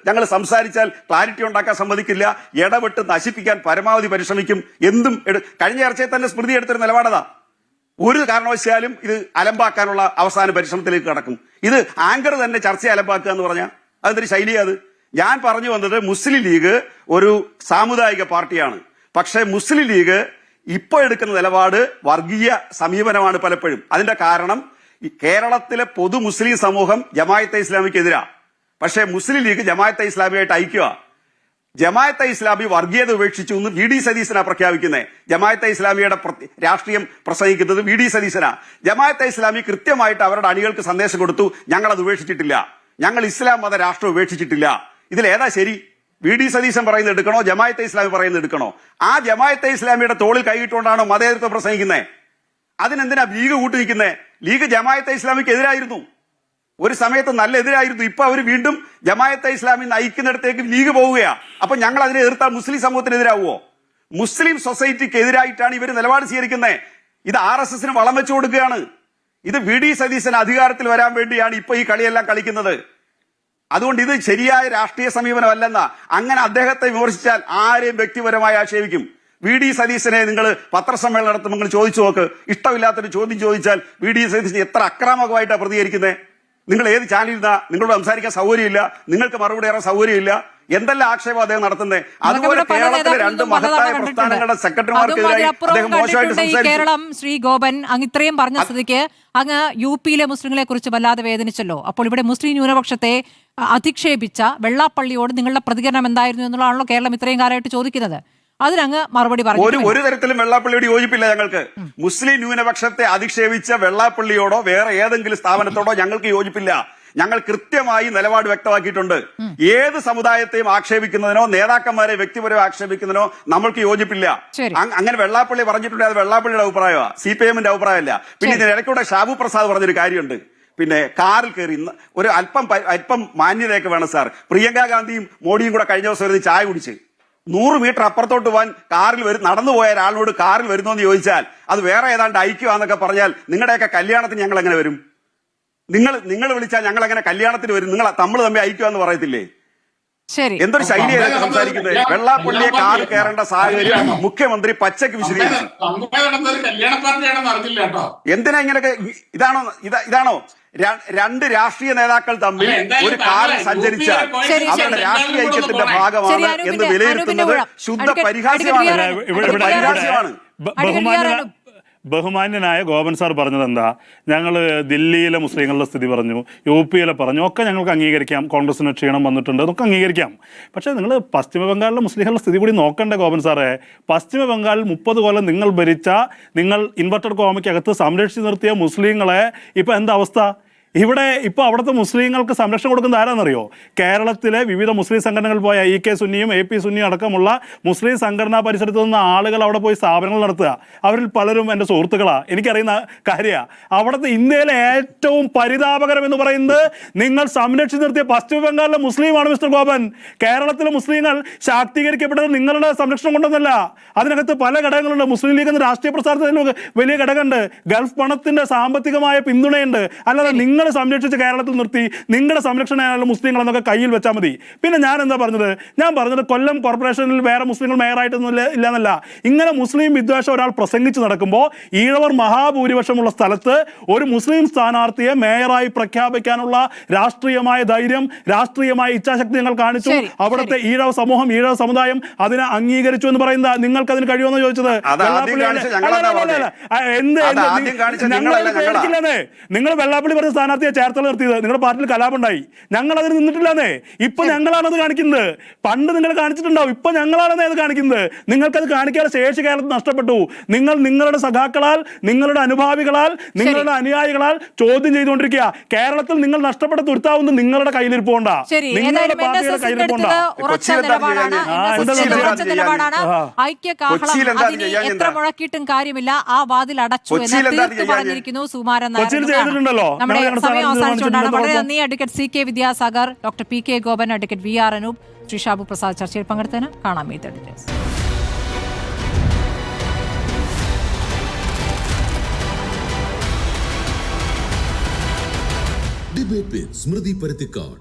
ഞങ്ങൾ സംസാരിച്ചാൽ ക്ലാരിറ്റി ഉണ്ടാക്കാൻ സമ്മതിക്കില്ല. ഇടപെട്ട് നശിപ്പിക്കാൻ പരമാവധി പരിശ്രമിക്കും. എന്തും കഴിഞ്ഞ ചർച്ചയിൽ തന്നെ സ്മൃതി എടുത്തൊരു നിലപാടതാ. ഒരു കാരണവശാലും ഇത് അലമ്പാക്കാനുള്ള അവസാന പരിശ്രമത്തിലേക്ക് കടക്കും. ഇത് ആങ്കർ തന്നെ ചർച്ച അലമ്പാക്കുക എന്ന് പറഞ്ഞാൽ അതൊരു ശൈലിയാണ്. ഞാൻ പറഞ്ഞു വന്നത് മുസ്ലിം ലീഗ് ഒരു സാമുദായിക പാർട്ടിയാണ്. പക്ഷേ മുസ്ലിം ലീഗ് ഇപ്പൊ എടുക്കുന്ന നിലപാട് വർഗീയ സമീപനമാണ് പലപ്പോഴും. അതിന്റെ കാരണം ഈ കേരളത്തിലെ പൊതു മുസ്ലിം സമൂഹം ജമാഅത്തെ ഇസ്ലാമിക്കെതിരാ. പക്ഷേ മുസ്ലിം ലീഗ് ജമാഅത്തെ ഇസ്ലാമിയായിട്ട് ഐക്യ. ജമാഅത്തെ ഇസ്ലാമി വർഗീയത ഉപേക്ഷിച്ചു എന്ന് VD സതീശനാ പ്രഖ്യാപിക്കുന്നത്. ജമാഅത്തെ ഇസ്ലാമിയുടെ രാഷ്ട്രീയം പ്രസംഗിക്കുന്നത് VD സതീശനാ. ജമാഅത്തെ ഇസ്ലാമി കൃത്യമായിട്ട് അവരുടെ അണികൾക്ക് സന്ദേശം കൊടുത്തു, ഞങ്ങൾ അത് ഉപേക്ഷിച്ചിട്ടില്ല, ഞങ്ങൾ ഇസ്ലാം മത രാഷ്ട്രം ഉപേക്ഷിച്ചിട്ടില്ല. ഇതിലേതാ ശരി? VD സതീശൻ പറയുന്നത് എടുക്കണോ, ജമാഅത്തെ ഇസ്ലാമി പറയുന്നത് എടുക്കണോ? ആ ജമാഅത്തെ ഇസ്ലാമിയുടെ തോളിൽ കൈയിട്ടുകൊണ്ടാണോ മതേതരത്വം പ്രസംഗിക്കുന്നത്? അതിനെന്തിനാ ലീഗ് കൂട്ടുനിൽക്കുന്നത്? ലീഗ് ജമാഅത്തെ ഇസ്ലാമിക്ക് എതിരായിരുന്നു, ഒരു സമയത്ത് നല്ല എതിരായിരുന്നു. ഇപ്പൊ അവർ വീണ്ടും ജമാഅത്തെ ഇസ്ലാമി നയിക്കുന്നിടത്തേക്ക് ലീഗ് പോവുകയാ. അപ്പൊ ഞങ്ങൾ അതിനെ എതിർത്താൽ മുസ്ലിം സമൂഹത്തിനെതിരാവുമോ? മുസ്ലിം സൊസൈറ്റിക്ക് എതിരായിട്ടാണ് ഇവർ നിലപാട് സ്വീകരിക്കുന്നത്. ഇത് RSSന് വളം വെച്ചു കൊടുക്കുകയാണ്. ഇത് VD സതീശൻ അധികാരത്തിൽ വരാൻ വേണ്ടിയാണ് ഇപ്പൊ ഈ കളിയെല്ലാം കളിക്കുന്നത്. അതുകൊണ്ട് ഇത് ശരിയായ രാഷ്ട്രീയ സമീപനമല്ലെന്ന. അങ്ങനെ അദ്ദേഹത്തെ വിമർശിച്ചാൽ ആരെയും വ്യക്തിപരമായി ആക്ഷേപിക്കും. VD സതീശനെ നിങ്ങൾ പത്രസമ്മേളനം നടത്തുമ്പോൾ നിങ്ങൾ ചോദിച്ചു നോക്ക്. ഇഷ്ടമില്ലാത്തൊരു ചോദ്യം ചോദിച്ചാൽ VD സതീശൻ എത്ര അക്രമകമായിട്ടാണ് പ്രതികരിക്കുന്നത്. നിങ്ങൾ ഏത് ചാനലിരുന്നാ നിങ്ങളോട് സംസാരിക്കാൻ സൗകര്യമില്ല, നിങ്ങൾക്ക് മറുപടി പറയാൻ സൗകര്യമില്ല. എന്തെല്ലാം ആക്ഷേപം അദ്ദേഹം നടത്തുന്നത്. അതുപോലെ കേരളത്തിലെ 2 മഹത്തായ പ്രസ്ഥാനങ്ങളുടെ സെക്രട്ടറിമാർക്കെതിരായി അദ്ദേഹം മോശമായിട്ട് സംസാരിച്ചു. കേരളം ശ്രീ ഗോപൻ അങ്ങ് ഇത്രയും പറഞ്ഞ സ്ഥിതിക്ക് അങ്ങ് യുപിയിലെ മുസ്ലിങ്ങളെ കുറിച്ച് വല്ലാതെ വേദനിച്ചല്ലോ. അപ്പോൾ ഇവിടെ മുസ്ലിം ന്യൂനപക്ഷത്തെ അധിക്ഷേപിച്ച വെള്ളാപ്പള്ളിയോട് നിങ്ങളുടെ പ്രതികരണം എന്തായിരുന്നു എന്നുള്ളതാണല്ലോ കേരളം ഇത്രയും കാലമായിട്ട് ചോദിക്കുന്നത്. അതിനങ്ങ് മറുപടി പറഞ്ഞു. ഒരു തരത്തിലും വെള്ളാപ്പള്ളിയോട് യോജിപ്പില്ല ഞങ്ങൾക്ക്. മുസ്ലിം ന്യൂനപക്ഷത്തെ അധിക്ഷേപിച്ച വെള്ളാപ്പള്ളിയോടോ വേറെ ഏതെങ്കിലും സ്ഥാപനത്തോടോ ഞങ്ങൾക്ക് യോജിപ്പില്ല. ഞങ്ങൾ കൃത്യമായി നിലപാട് വ്യക്തമാക്കിയിട്ടുണ്ട്. ഏത് സമുദായത്തെയും ആക്ഷേപിക്കുന്നതിനോ നേതാക്കന്മാരെ വ്യക്തിപരമായി ആക്ഷേപിക്കുന്നതിനോ നമ്മൾക്ക് യോജിപ്പില്ല. അങ്ങനെ വെള്ളാപ്പള്ളി പറഞ്ഞിട്ടുണ്ട്, അത് വെള്ളാപ്പള്ളിയുടെ അഭിപ്രായമാണ്, CPM-ന്റെ അഭിപ്രായമല്ല. പിന്നെ ഇതിന് ഇടയ്ക്കൂടെ ഷാബു പ്രസാദ് പറഞ്ഞൊരു കാര്യമുണ്ട്. പിന്നെ കാറിൽ കയറി ഒരു അല്പം മാന്യതയൊക്കെ വേണം സാർ. പ്രിയങ്ക ഗാന്ധിയും മോഡിയും കൂടെ കഴിഞ്ഞ ദിവസം ഒരു ചായ കുടിച്ച് 100 മീറ്റർ അപ്പുറത്തോട്ട് പോകാൻ നടന്നു പോയ ഒരാളോട് കാറിൽ വരുന്നോന്ന് ചോദിച്ചാൽ അത് വേറെ ഏതാണ്ട് ഐക്യമാന്നൊക്കെ പറഞ്ഞാൽ നിങ്ങളുടെയൊക്കെ കല്യാണത്തിന് ഞങ്ങൾ എങ്ങനെ വരും? നിങ്ങൾ വിളിച്ചാൽ ഞങ്ങൾ എങ്ങനെ കല്യാണത്തിന് വരും? നിങ്ങൾ തമ്മിൽ ഐക്യമാന്ന് പറയത്തില്ലേ? ശരി, എന്തൊരു ശൈലിയാണ് സംസാരിക്കുന്നത്. വെള്ളാപ്പള്ളിയെ കാറിൽ കയറേണ്ട സാഹചര്യം മുഖ്യമന്ത്രി പച്ചയ്ക്ക് വിശദീകരിച്ചു. എന്തിനാ ഇങ്ങനെയൊക്കെ? ഇതാണോ 2 രാഷ്ട്രീയ നേതാക്കൾ തമ്മിൽ ഒരു കാറിൽ സഞ്ചരിച്ചാൽ അവരുടെ രാഷ്ട്രീയ ഐക്യത്തിന്റെ ഭാഗമാണ് എന്ന് വിലയിരുത്തുന്നത് ശുദ്ധ പരിഹാസ്യമാണ്. ബഹുമാന്യനായ ഗോപൻ സാർ പറഞ്ഞത് എന്താ? ഞങ്ങൾ ദില്ലിയിലെ മുസ്ലിങ്ങളുടെ സ്ഥിതി പറഞ്ഞു, UPയിലെ പറഞ്ഞു, ഒക്കെ ഞങ്ങൾക്ക് അംഗീകരിക്കാം. കോൺഗ്രസിന് ക്ഷീണം വന്നിട്ടുണ്ട്, അതൊക്കെ അംഗീകരിക്കാം. പക്ഷേ നിങ്ങൾ പശ്ചിമ ബംഗാളിലെ മുസ്ലിങ്ങളുടെ സ്ഥിതി കൂടി നോക്കണ്ടേ ഗോപൻ സാറേ? പശ്ചിമ ബംഗാളിൽ 30 കൊല്ലം നിങ്ങൾ ഭരിച്ച, നിങ്ങൾ ഇൻവെർട്ടഡ് കോമയ്ക്കകത്ത് സംരക്ഷിച്ചു നിർത്തിയ മുസ്ലിങ്ങളെ ഇപ്പം എന്താ അവസ്ഥ? ഇവിടെ ഇപ്പോൾ അവിടുത്തെ മുസ്ലിങ്ങൾക്ക് സംരക്ഷണം കൊടുക്കുന്ന ആരാണെന്നറിയോ? കേരളത്തിലെ വിവിധ മുസ്ലിം സംഘടനകൾ പോയ EK സുന്നിയും AP സുന്നിയും അടക്കമുള്ള മുസ്ലിം സംഘടനാ പരിസരത്ത് നിന്ന് ആളുകൾ അവിടെ പോയി സ്ഥാപനങ്ങൾ നടത്തുക. അവരിൽ പലരും എൻ്റെ സുഹൃത്തുക്കളാണ്, എനിക്കറിയുന്ന കാര്യമാണ്. അവിടുത്തെ ഇന്ത്യയിലെ ഏറ്റവും പരിതാപകരം എന്ന് പറയുന്നത് നിങ്ങൾ സംരക്ഷിച്ച് നിർത്തിയ പശ്ചിമ ബംഗാളിലെ മുസ്ലിമാണ് മിസ്റ്റർ ഗോപൻ. കേരളത്തിലെ മുസ്ലിങ്ങൾ ശാക്തീകരിക്കപ്പെട്ടത് നിങ്ങളുടെ സംരക്ഷണം കൊണ്ടൊന്നല്ല. അതിനകത്ത് പല ഘടകങ്ങളുണ്ട്. മുസ്ലിം ലീഗ് എന്ന രാഷ്ട്രീയ പ്രസ്ഥാനത്തിന് വലിയ ഘടകമുണ്ട്, ഗൾഫ് പണത്തിന്റെ സാമ്പത്തികമായ പിന്തുണയുണ്ട്. അല്ലാതെ നിങ്ങൾ സംരക്ഷിച്ച് കേരളത്തിൽ നിർത്തി നിങ്ങളുടെ സംരക്ഷണ മുസ്ലിങ്ങൾ എന്നൊക്കെ കയ്യിൽ വെച്ചാൽ മതി. പിന്നെ ഞാൻ എന്താ പറഞ്ഞത്? ഞാൻ പറഞ്ഞത് കൊല്ലം കോർപ്പറേഷനിൽ വേറെ മുസ്ലിങ്ങൾ മേയറായിട്ടൊന്നും ഇല്ലെന്നല്ല. ഇങ്ങനെ മുസ്ലിം വിദ്വേഷം ഒരാൾ പ്രസംഗിച്ച് നടക്കുമ്പോൾ ഈഴവർ മഹാഭൂരിപക്ഷമുള്ള സ്ഥലത്ത് ഒരു മുസ്ലിം സ്ഥാനാർത്ഥിയെ മേയറായി പ്രഖ്യാപിക്കാനുള്ള രാഷ്ട്രീയമായ ധൈര്യം, രാഷ്ട്രീയമായ ഇച്ഛാശക്തി ഞങ്ങൾ കാണിച്ചു. അവിടുത്തെ ഈഴവ സമൂഹം, ഈഴവ സമുദായം അതിനെ അംഗീകരിച്ചു എന്ന് പറയുന്നത് നിങ്ങൾക്ക് അതിന് കഴിയുമെന്ന് ചോദിച്ചത്. നിങ്ങൾ വെള്ളാപ്പള്ളി പറഞ്ഞ സ്ഥാനാർത്ഥിയെ ചേർത്തല നിർത്തിയത് നിങ്ങളുടെ പാർട്ടിയിൽ കലാപുണ്ടായി. ഞങ്ങൾ അതിന് നിന്നിട്ടില്ലെന്നേ. ഇപ്പൊ ഞങ്ങളാണത് കാണിക്കുന്നത്. പണ്ട് നിങ്ങൾ കാണിച്ചിട്ടുണ്ടാവും, ഇപ്പൊ ഞങ്ങളാണെന്നേ അത് കാണിക്കുന്നത്. നിങ്ങൾക്കത് കാണിക്കാതെ ശേഷി കേരളത്തിൽ നഷ്ടപ്പെട്ടു. നിങ്ങൾ നിങ്ങളുടെ സഖാക്കളാൽ, നിങ്ങളുടെ അനുഭാവികളാൽ, നിങ്ങളുടെ അനുയായികളാൽ ചോദ്യം ചെയ്തുകൊണ്ടിരിക്കുക. കേരളത്തിൽ നിങ്ങൾ നഷ്ടപ്പെട്ട തുരുത്താവുന്നത് നിങ്ങളുടെ കയ്യിലിരിപ്പോണ്ട, നിങ്ങളുടെ പാർട്ടിയുടെ കയ്യിലിരിപ്പോണ്ട. എത്ര മുഴക്കിയിട്ടും കാര്യമില്ല, ആ വാതിൽ അടച്ചു എന്ന് പറഞ്ഞിരിക്കുന്നു സുകുമാരൻ നായർ. നമ്മുടെ സമയം അവസാനിച്ചുകൊണ്ടാണ്. വളരെ നന്ദി advocate CK Vidyasagar, doctor PK Gopan, advocate VR Anoop, Shri Shabu Prasad ചർച്ചയിൽ പങ്കെടുത്തതിന്. കാണാം ഈ ഡീറ്റെയിൽസ്. ഡിബേറ്റ് വിത്ത് സ്മൃതി പരുത്തിക്കാട്.